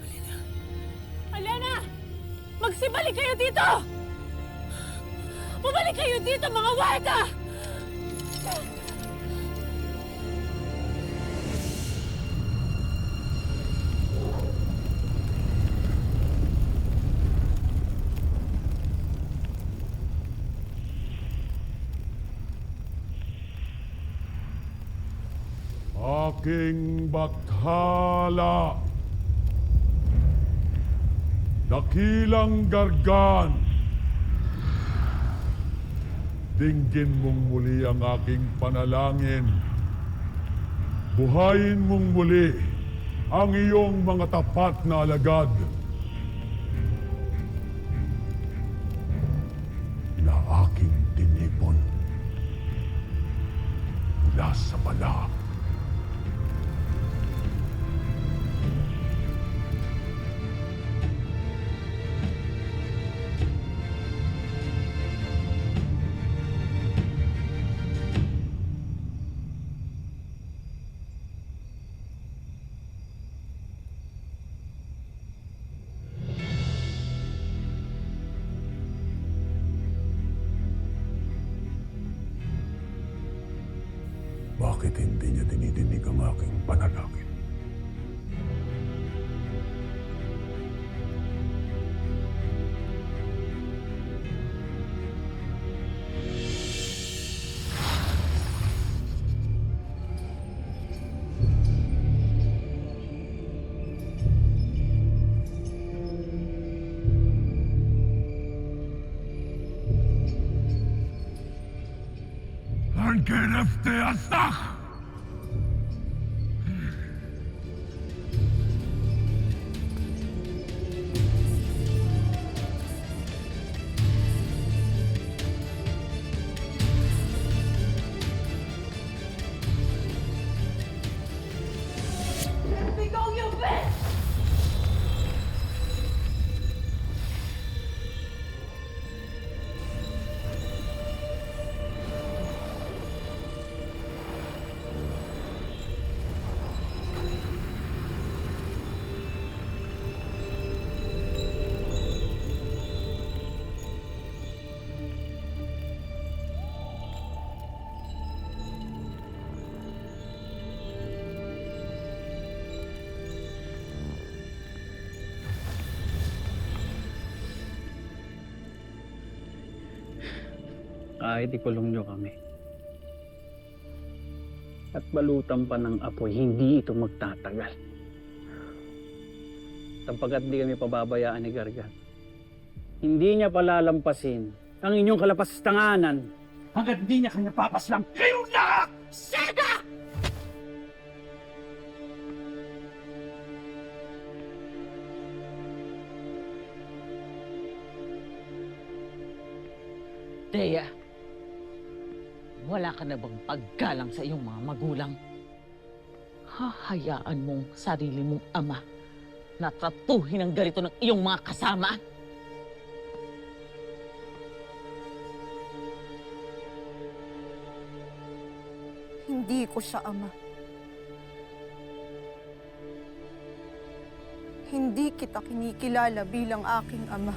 Alena! Alena! Magsibalik kayo dito! Bumalik kayo dito, mga warga! Aking bakhala, dakilang Gargan, dinggin mong muli ang aking panalangin. Buhayin mong muli ang iyong mga tapat na alagad na aking tinipon mula sa bala. Bakit hindi niya dinidinig ang aking panalangin? Gerefte Astak! Bigong yung bitch! Kahit ikulong nyo kami. At balutan pa ng apoy, hindi ito magtatagal. Sapagkat di kami pababayaan ni Gargan. Hindi niya palalampasin ang inyong kalapastanganan hanggat di niya kanya papaslang kayong lahat! Sega! Dea, wala ka na bang paggalang sa iyong mga magulang? Hahayaan mong sarili mong ama na tratuhin ang ganito ng iyong mga kasama? Hindi ko siya ama. Hindi kita kinikilala bilang aking ama.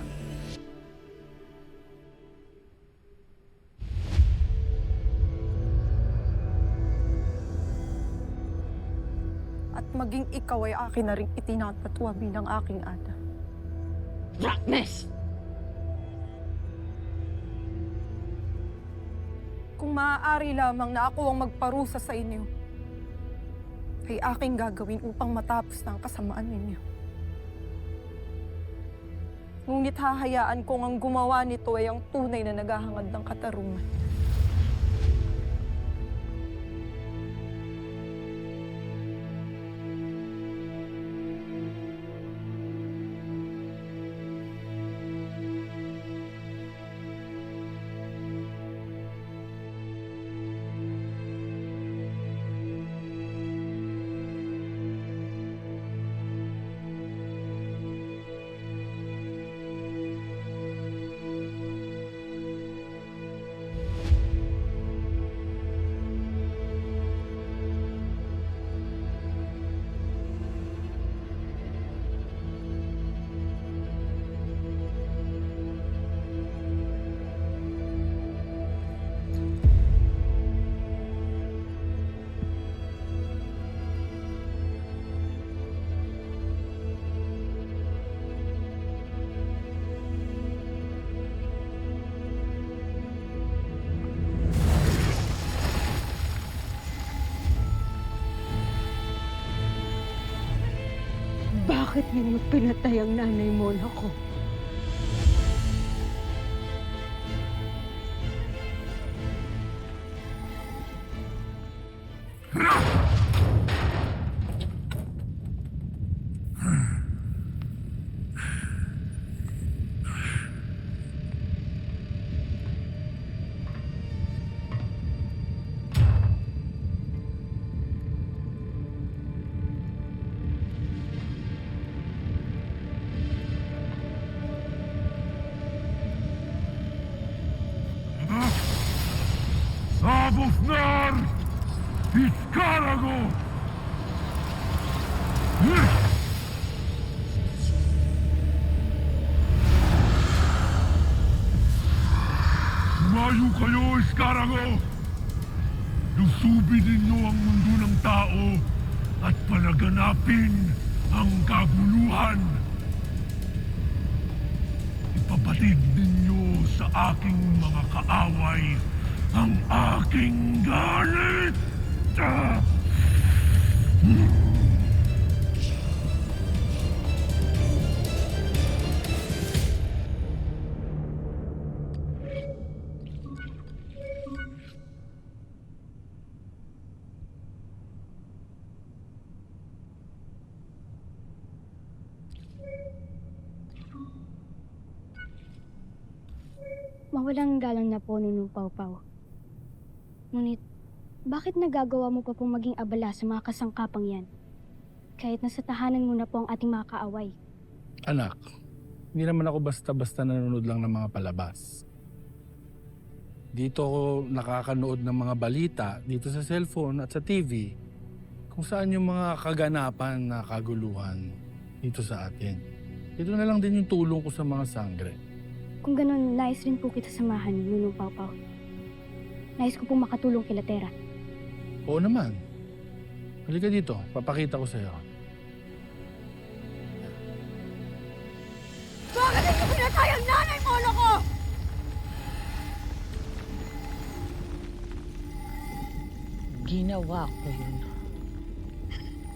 At maging ikaw ay akin na rin itinatatwa bilang aking ada. Darkness! Kung maaari lamang na ako ang magparusa sa inyo, ay aking gagawin upang matapos na ang kasamaan ninyo. Ngunit hahayaan kong ang gumawa nito ay ang tunay na naghahangad ng katarungan. Bakit ninyo pinatay ang nanay mo, ako? Sabufnar! Iskarago! Sumayo kayo, Iskarago! Lusubin ninyo ang mundo ng tao at palaganapin ang kaguluhan. Ipabatid ninyo sa aking mga kaaway ang aking galit! Mawalang galang na po, Nunong Pawpaw. Ngunit, bakit nagagawa mo pa pong maging abala sa mga kasangkapang yan? Kahit nasa tahanan mo na po ang ating mga kaaway. Anak, hindi naman ako basta-basta nanonood lang ng mga palabas. Dito ako nakakanood ng mga balita dito sa cellphone at sa TV kung saan yung mga kaganapan na kaguluhan dito sa atin. Ito na lang din yung tulong ko sa mga sangre. Kung ganun, nais rin po kita samahan, Nunong Pawpaw. Nais ko pong makatulong kila Tera. Oo naman. Halika dito, papakita ko sa'yo. Bakit hindi pinatay ang nanay mo, ko? Ginawa ko yun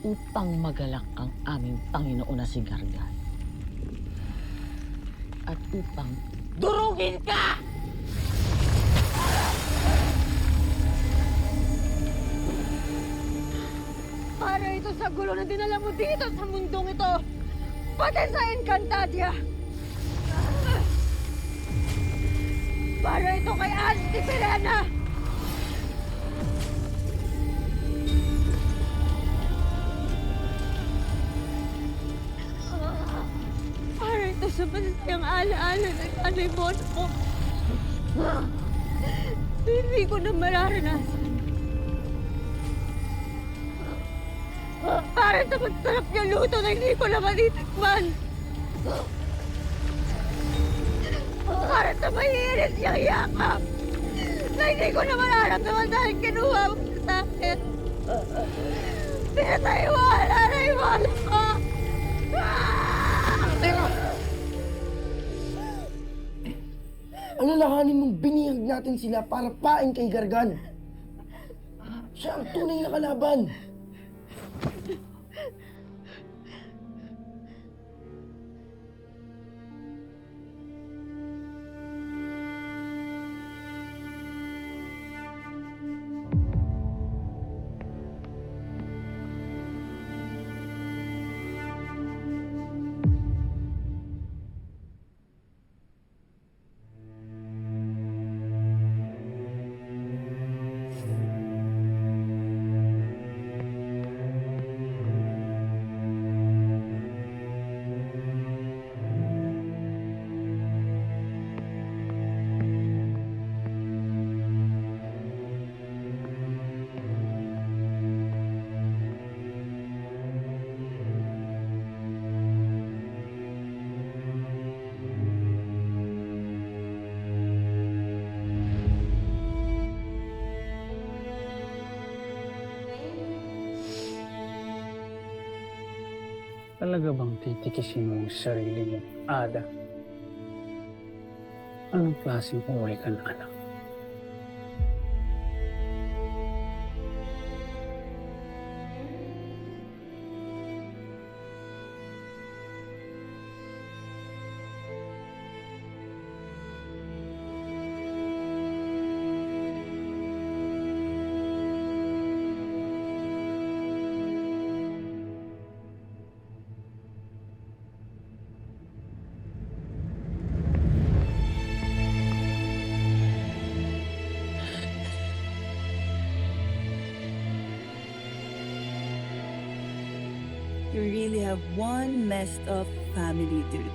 upang magalak ang aming Panginoon na si Gargan. At upang durugin ka! Para ito sa gulo na dinala mo dito sa mundong ito! Pati sa Encantadia! Para ito kay Auntie Verena! Para ito sa masasayang alaala ng nanay Mono ko. Hindi ko na mararanasan. Para sa masarap niya luto na hindi ko na matitikman. Para sa mahihinis niyang yakap na hindi ko na mararamdaman dahil kinuha mo sa akin. Pinataiwala na iwala ko. Teka! Alalahanin mong binihag natin sila para paing kay Gargan. Siya ang tunay na kalaban. Talaga bang titikisin mo ang sarili mo, Ada? Anong klaseng buhay ka na anak? You really have one messed up family, dude.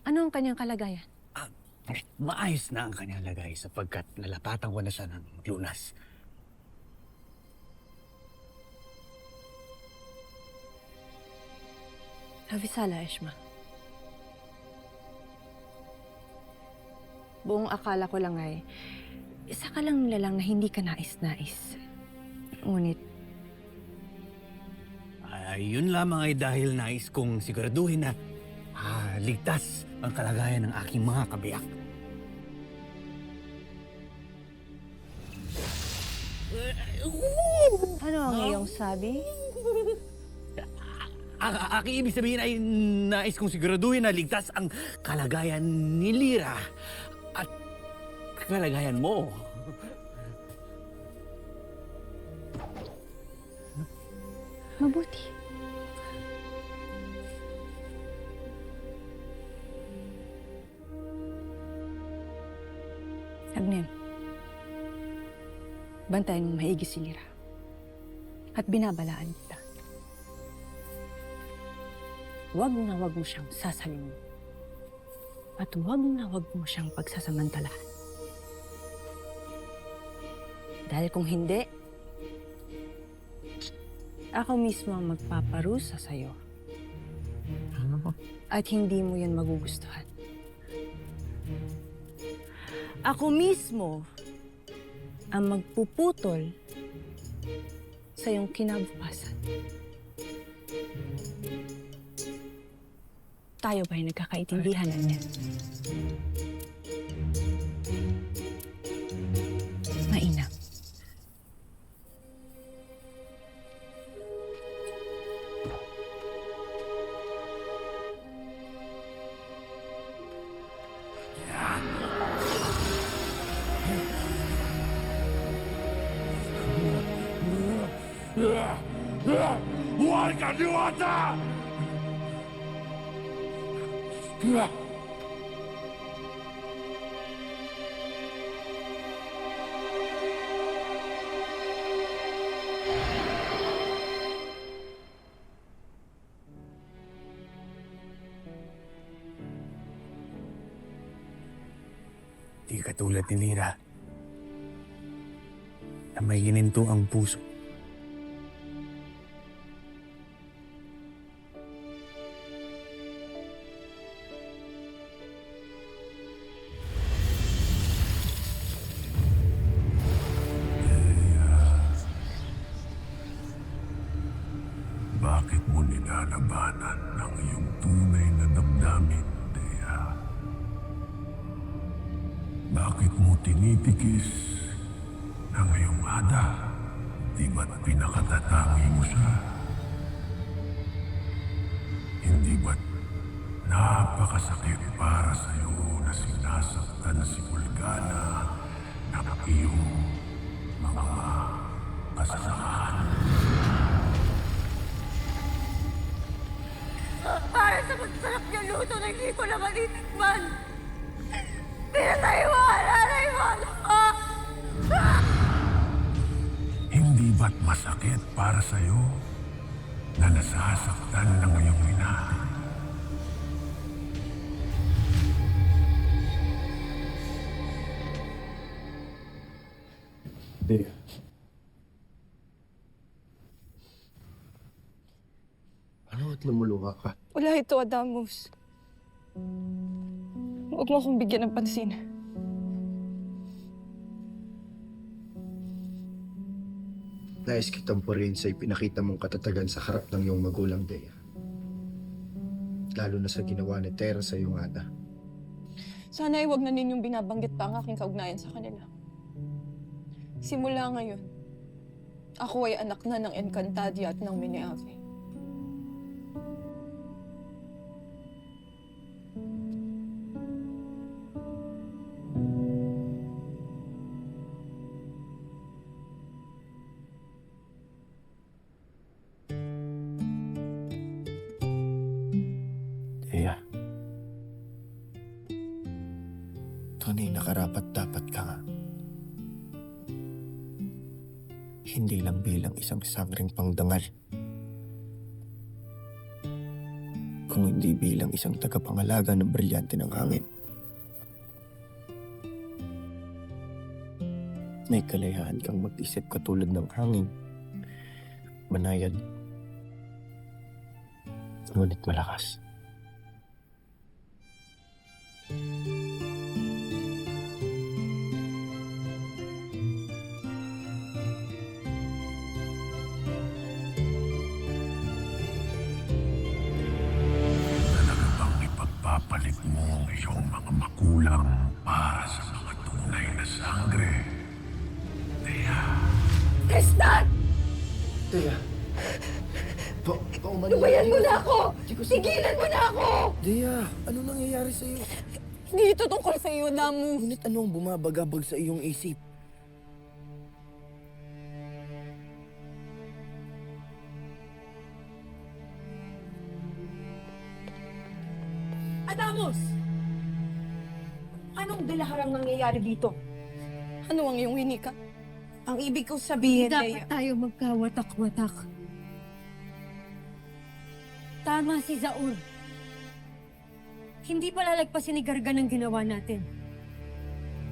Ano ang kanyang kalagayan? Maayos na ang kanyang lagay sapagkat nalapatan ko na siya ng lunas. Avisala, Eshma. Buong akala ko lang ay isa ka lang nilalang na hindi ka nais-nais. Ngunit, Yun lamang ay dahil nais kong siguraduhin na ligtas ang kalagayan ng aking mga kabiyak. ano ang iyong sabi? Aking ibig sabihin ay nais kong siguraduhin na ligtas ang kalagayan ni Lyra at kalagayan mo. Mabuti. Agnem, bantayan mong maigi si Lyra. At binabalaan kita. Huwag mo siyang sasalin. At huwag mo siyang pagsasamantalahan. Dahil kung hindi, ako mismo ang magpaparusa sa'yo. At hindi mo yan magugustuhan. Ako mismo ang magpuputol sa iyong kinabukasan. Tayo ba'y nagkakaintindihan na niyan? Mainam. Warga Dewata! Di katulad ni Lira na may gininto ang puso. Bakit mo nilalabanan ang iyong tunay na damdamin, Dea? Bakit mo tinitikis ang iyong ada? Di ba't pinakatatangi mo siya? Hindi ba't napakasakit para sa'yo na sinasaktan si Morgana ng iyong mga kasamahan? Para sa magsarap niya luto na hindi ko naman itikman. Pinataywala ko! Hindi ba't masakit para sa'yo na nasasaktan ng iyong ina? Dea. Ano at lumuluha ka? Wala ito, Adamus. Huwag mo akong bigyan ng pansin. Nais kitang purihin sa ipinakita mong katatagan sa harap ng iyong magulang, Dea. Lalo na sa ginawa ni Tera sa iyong ada. Sana ay huwag na ninyong binabanggit pa ang aking kaugnayan sa kanila. Simula ngayon, ako ay anak na ng Encantadia at ng Miniave. Dea. Tunay na karapat-dapat ka nga. Hindi lang bilang isang sangring pangdangal, kung hindi bilang isang tagapangalaga ng brilyante ng hangin. May kalayahan kang mag-isip katulad ng hangin, banayad, ngunit malakas. Papalit mo ang iyong mga makulang para sa mga tunay na sangre. Dea. Tristan! Dea. Lubayan mo na ako! Sigilan mo na ako! Dea, ano nangyayari sa iyo? Hindi ito tungkol sa iyo, Damu. Ngunit ano ang bumabagabag sa iyong isip? Adamus! Anong dalaharang nangyayari dito? Ano ang iyong hinika? Ang ibig kong sabihin, Dapat tayo magkawatak-watak. Tama si Zaur. Hindi palalagpasin ni Gargan ang ginawa natin.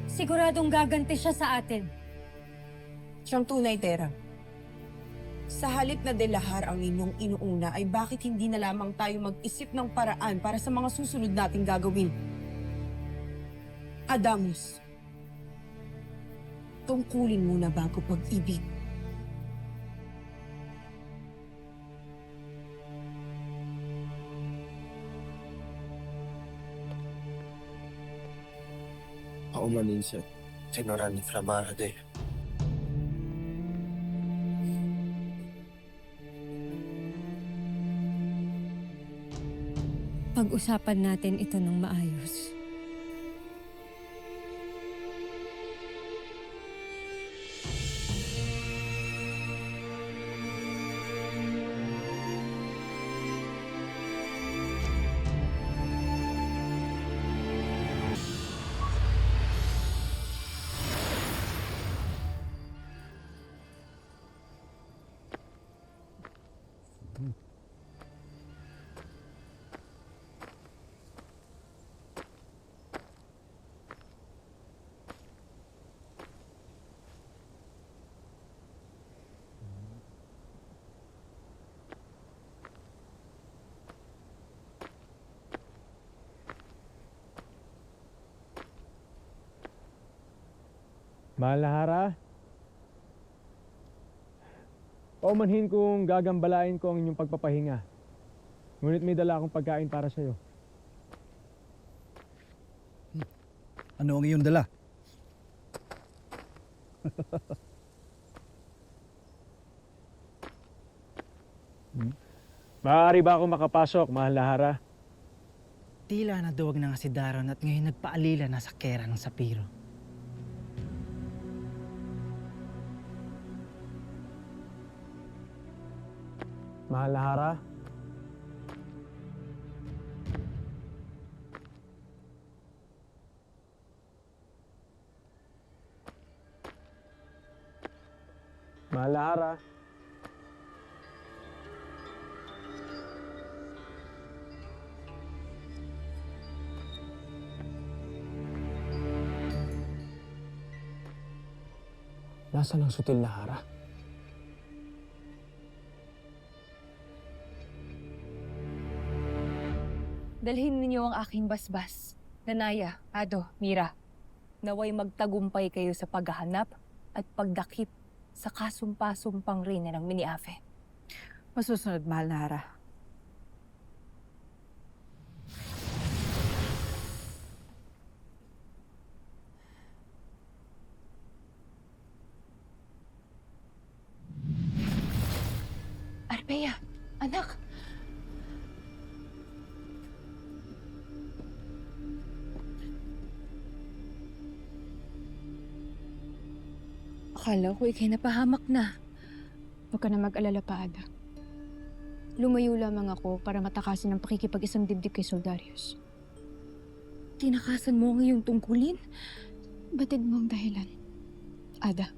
Siguradong gaganti siya sa atin. Siyang tunay, Tera. Sa halip na delahar ang inyong inuuna ay bakit hindi na lamang tayo mag-isip ng paraan para sa mga susunod nating gagawin? Adamus, tungkulin muna bago pag-ibig. umanin sa tinoran ni Flamarade. Pag-usapan natin ito ng maayos. Mahal na Hara, paumanhin kong gagambalain ko ang inyong pagpapahinga. Ngunit may dala akong pagkain para sa'yo. Ano ang iyong dala? Maaari ba ako makapasok, mahal na Hara? Tila naduwag na nga si Daron at ngayon nagpaalila na sa kera ng Sapiro. Mahal na Hara? Mahal na Hara? Nasaan ang sutil na Hara? Dalhin ninyo ang aking basbas. Nanaya, Ado, Mira. Naway magtagumpay kayo sa paghahanap at pagdakip sa kasumpa-sumpang reyna ng Miniafe. Masusunod, mahal na Hara. Arbea, anak! Akala ko ikay napahamak na. Huwag ka na mag-alala pa, Ada. Lumayo lamang ako para matakasin ang pakikipag-isang dibdib kay Soldarius. Tinakasan mo ang iyong tungkulin? Batid mo ang dahilan, Ada.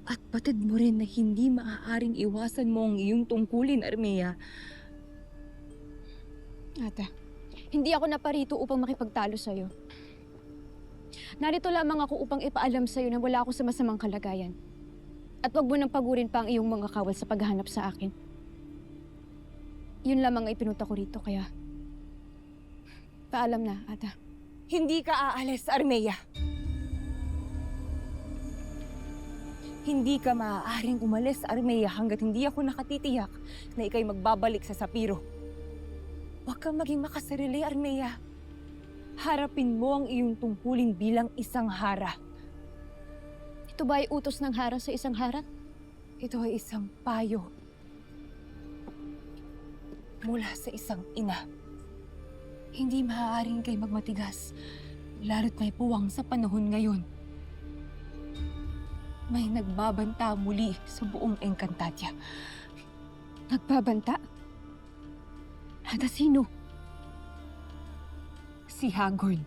At batid mo rin na hindi maaaring iwasan mo ang iyong tungkulin, Armea. Ada, hindi ako naparito upang makipagtalo sa'yo. Narito lamang ako upang ipaalam sa'yo na wala ako sa masamang kalagayan. At wag mo nang pagurin pa ang iyong mga kawal sa paghahanap sa akin. Yun lamang ang ipinunta ko rito, kaya paalam na, Ada. Hindi ka aalis, Armea. Hindi ka maaaring umalis, Armea, hanggat hindi ako nakatitiyak na ikay magbabalik sa Sapiro. Huwag kang maging makasarili, Armea. Harapin mo ang iyong tungkulin bilang isang Hara. Ito ba ay utos ng Hara sa isang Hara? Ito ay isang payo mula sa isang ina. Hindi maaaring kay magmatigas, lalo't may puwang sa panahon ngayon. May nagbabanta muli sa buong Encantadia. Nagbabanta? Ada, sino? Si Hagorn,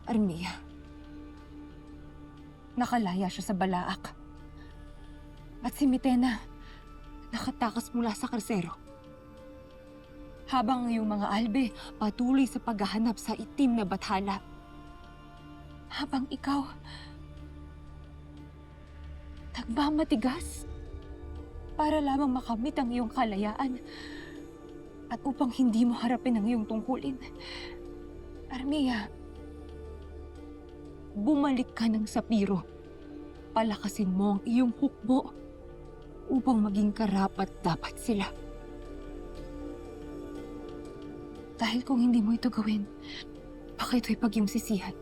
Armea. Nakalaya siya sa Balaak. At si Mitena, nakatakas mula sa karsero. Habang ang iyong mga albe patuloy sa paghahanap sa itim na bathala. Habang ikaw, nagmamatigas para lamang makamit ang iyong kalayaan at upang hindi mo harapin ang iyong tungkulin. Armea, bumalik ka ng Sapiro. Palakasin mo ang iyong hukbo upang maging karapat-dapat sila. Dahil kung hindi mo ito gawin, baka ito'y pagyumsisihan.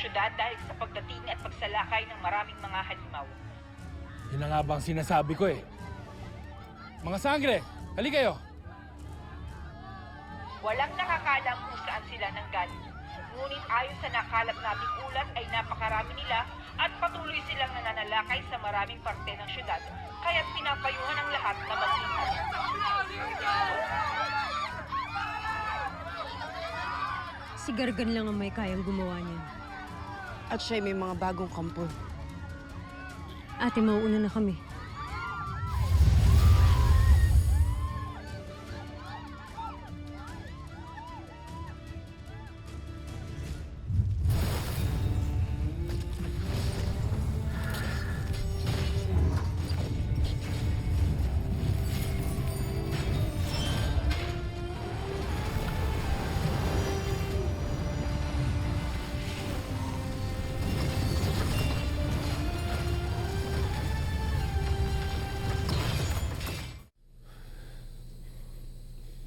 syudad dahil sa pagdating at pagsalakay ng maraming mga halimaw. Yun na nga bang sinasabi ko eh. Mga sangre, hali kayo. Walang nakakalam kung saan sila nanggaling. Ngunit ayon sa nakalap nating ulat ay napakarami nila at patuloy silang nananalakay sa maraming parte ng syudad, kaya't pinapayuhan ang lahat na mag-ingat. Si Gargan lang ang may kayang gumawa niyan. At siya'y may mga bagong kampo. Ate, mauuna na kami.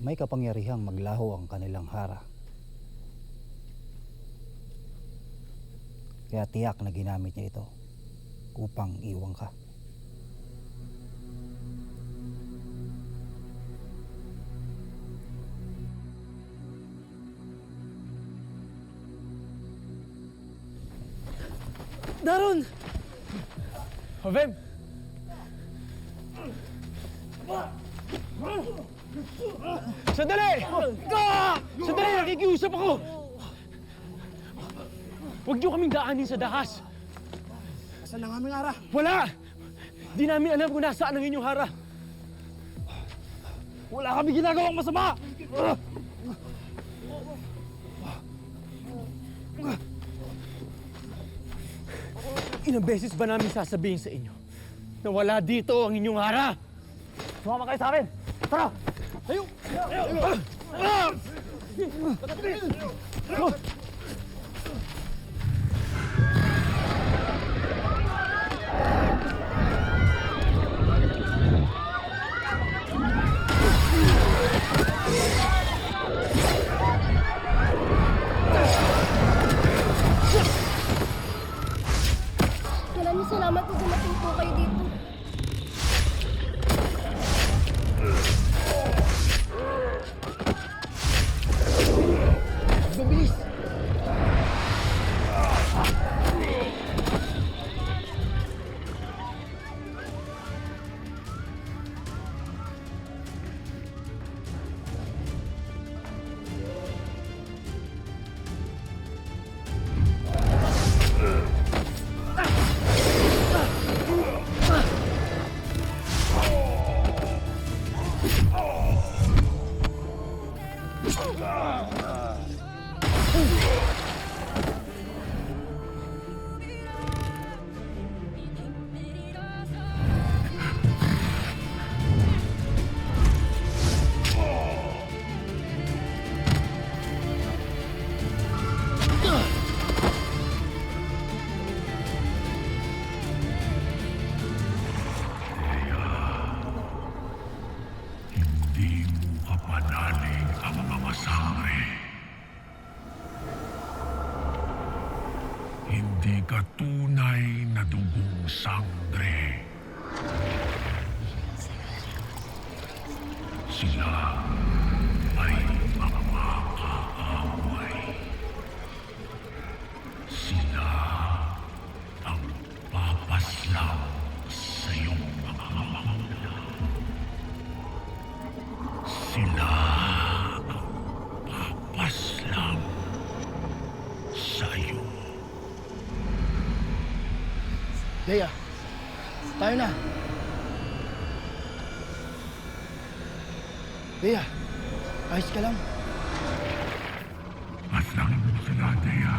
May kapangyarihang maglaho ang kanilang hara. Kaya tiyak na ginamit niya ito upang iwan ka. Daron! Havem! Sandali! Sandali! Nakikiusap ako! Huwag niyo kaming daanin sa dahas. Saan ang aming hara? Wala! Di namin alam kung nasaan ang inyong hara. Wala kami ginagawang masama! Ilang beses ba namin sasabihin sa inyo na wala dito ang inyong hara? Sumama kayo sa amin! Tara! Tayo! Maraming salamat kung dumating po kayo dito. Mabilis! Hindi mo kapanalig ang mga sangre. Hindi ka tunay na dugong sangre. Sila ay mga kaaway. Sila ang papaslaw sa iyong mga magulang. Sila ang papaslaw sa iyo. Leia, tayo na. Leia, ayos ka lang. Paslangin mo sila, Dea.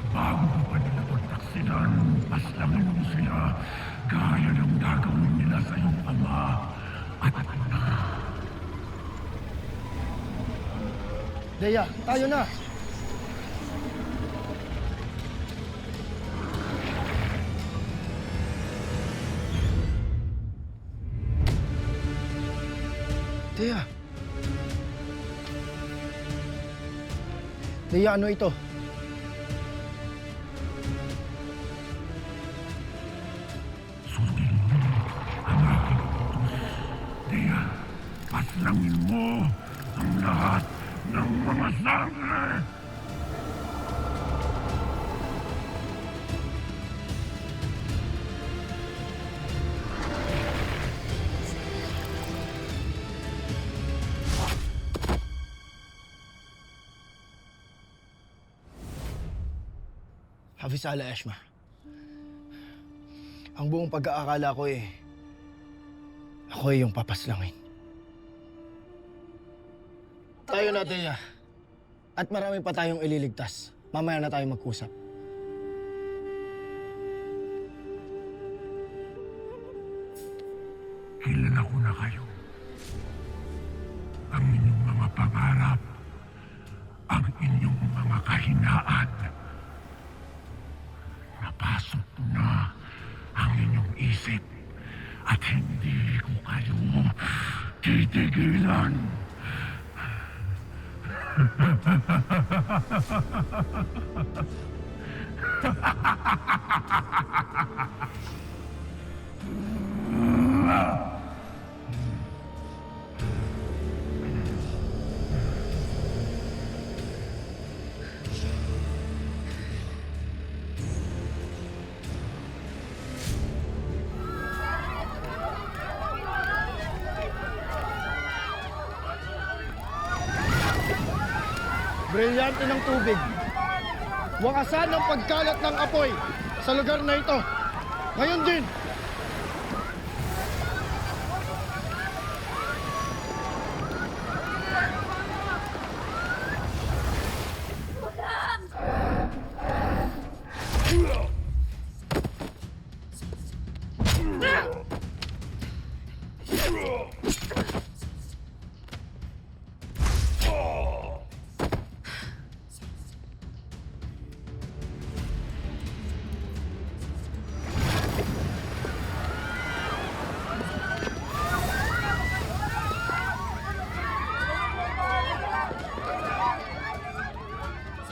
Bago mo pa nila pagtaksilan, paslangin mo sila gaya ng gagawin nila sa iyong ama at anak. Leia, tayo na. Leia. Leia, ano ito? Taslangin mo ang lahat ng mga sangre! Hafizala Eshma. Ang buong pag-aakala ko ako yung papaslangin. Tayo na, Dea. At marami pa tayong ililigtas. Mamaya na tayo magkusap. Kilala ko na kayo. Ang inyong mga pangarap, ang inyong mga kahinaan. Napasok na ang inyong isip at hindi ko kayo titigilan. Brilyante ng tubig. Wakasan ang pagkalat ng apoy sa lugar na ito. Ngayon din.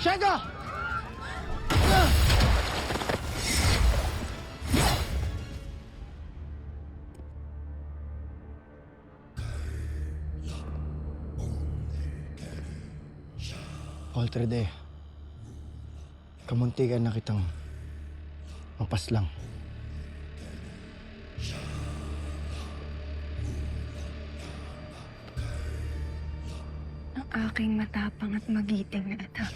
Shega! Poltrede, kamuntikan na kitang mapaslang. Ang aking matapang at magiting na anak.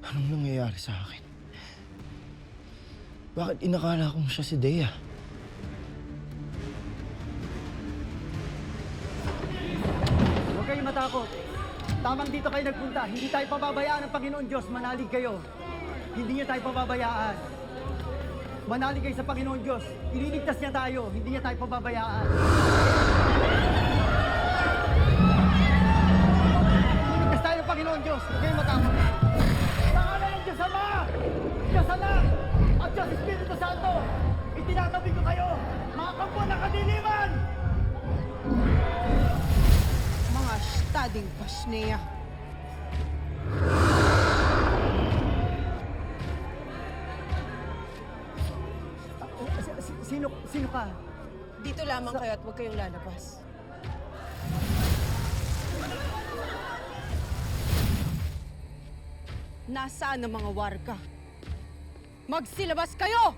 Anong nangyayari sa akin? Bakit inakala kong siya si Dea? Huwag kayong matakot. Tamang dito kayo nagpunta. Hindi tayo pababayaan ng Panginoon Diyos. Manalig kayo. Hindi niya tayo pababayaan. Manalig kayo sa Panginoon Diyos. Ililigtas niya tayo. Hindi niya tayo pababayaan. Ililigtas tayo ng Panginoon Diyos. Huwag kayong matakot. Sa ngalan ng Diyos Ama, Diyos Anak, at Diyos Espiritu Santo, itinatabi ko kayo, mga kampo ng kadiliman! Mga stading pasneya. Sino ka? Dito lamang kayo at huwag kayong lalabas. Nasaan ang mga warga? Magsilabas kayo!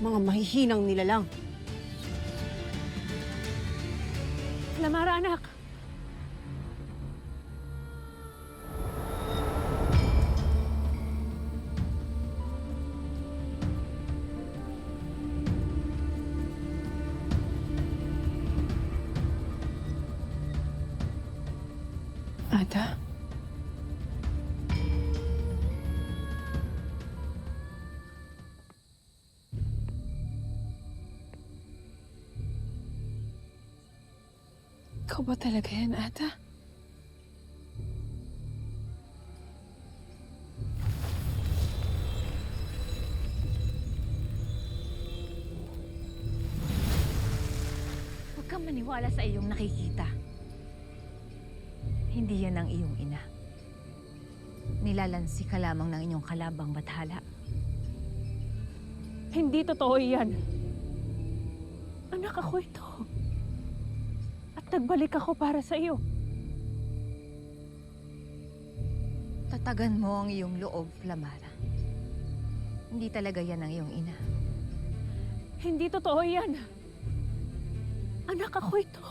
Mga mahihinang nilalang. Flamara, anak. Ada? Ikaw ba talaga yan, Ada? Huwag kang maniwala sa iyong nakikita. Hindi yan ang iyong ina. Nilalansi ka lamang ng inyong kalabang bathala. Hindi totoo yan. Anak ako ito. At nagbalik ako para sa iyo. Tatagan mo ang iyong loob, Flamara. Hindi talaga yan ang iyong ina. Hindi totoo yan. Anak ako ito.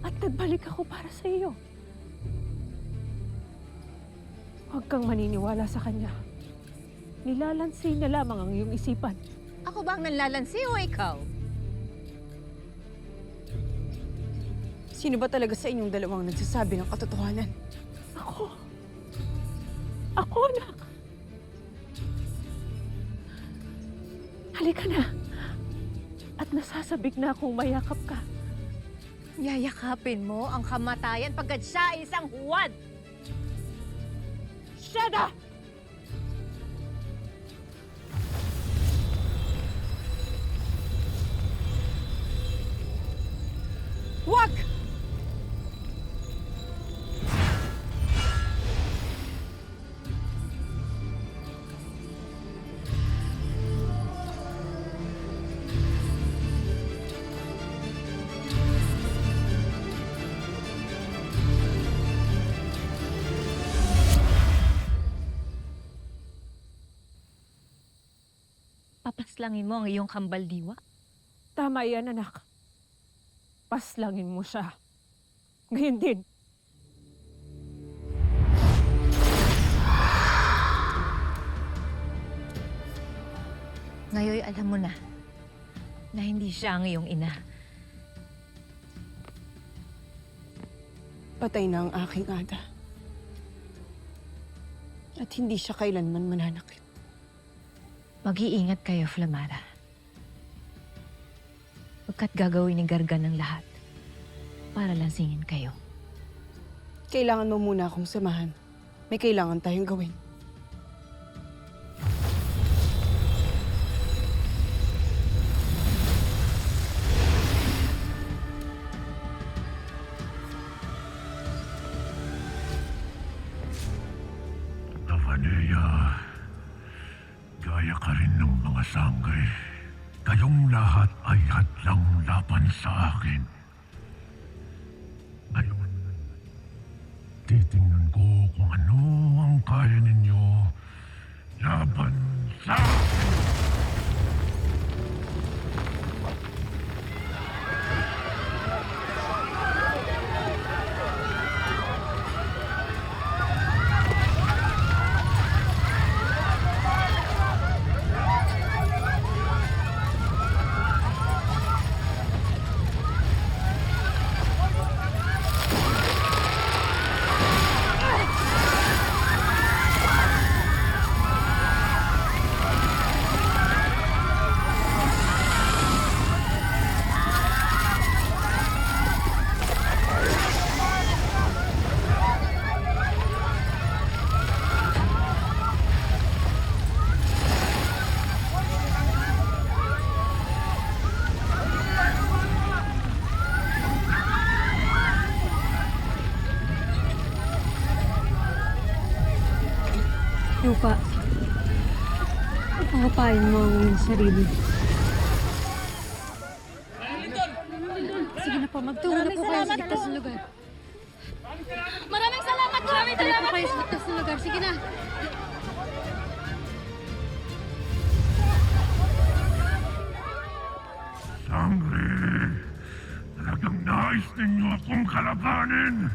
At nagbalik ako para sa iyo. Huwag kang maniniwala sa kanya. Nilalansi na lamang ang iyong isipan. Ako ba ang nanlalansi o ikaw? Sino ba talaga sa inyong dalawang nagsasabi ng katotohanan? Ako. Ako, anak. Halika na. At nasasabik na akong mayakap ka. Yayakapin mo ang kamatayan pagkat siya ay isang huwad! Shut up! Huwag! Papaslangin mo ang iyong kambal diwa? Tama yan, anak. Paslangin mo siya. Ngayon din. Ngayon alam mo na hindi siya ang iyong ina. Patay na ang aking Ada. At hindi siya kailanman mananakit. Mag-iingat kayo, Flamara. Pagkat gagawin ni Gargan ng lahat para lansingin kayo. Kailangan mo muna akong samahan. May kailangan tayong gawin. Tavanea, gaya ka rin ng mga sanggay. Kayong lahat ay hadlang laban sa akin. Ngayon, titingnan ko kung ano ang kaya ninyo laban sa akin. Lupa, pangapain mo ang iyong sarili. Sige na po, magtungo na po kayo sa ligtas na lugar. Maraming salamat! Maraming Dali salamat! po kayo sa ligtas na lugar. Sige na. Sangre, talagang nais Nais ninyo akong kalabanin!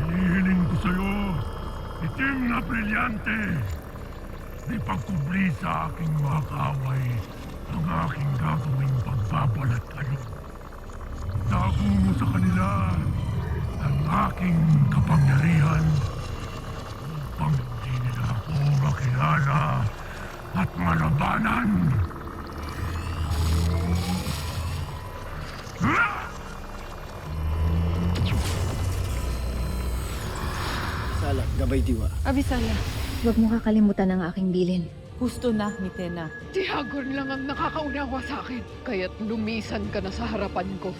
Hinihiling ko sa'yo, itim na brilyante. Di pagkubli sa aking mga kaaway ang aking gagawing pagbabalat kayo. Itago mo sa kanila ang aking kapangyarihan upang hindi nila ako makilala at malabanan. Sala, gabay diwa. Abisala, huwag mo kakalimutan ang aking bilin. Gusto na, Mitena. Si Hagorn lang ang nakakaunawa sa akin. Kaya't lumisan ka na sa harapan ko.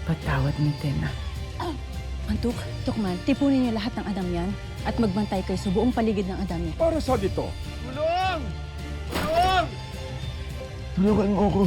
Patawad, Mitena. Mantuk, Tukman, tipunin niyo lahat ng Adam yan at magbantay kayo sa buong paligid ng Adam yan. Para sa dito? Tulong! Tulong! Tulungan mo ko.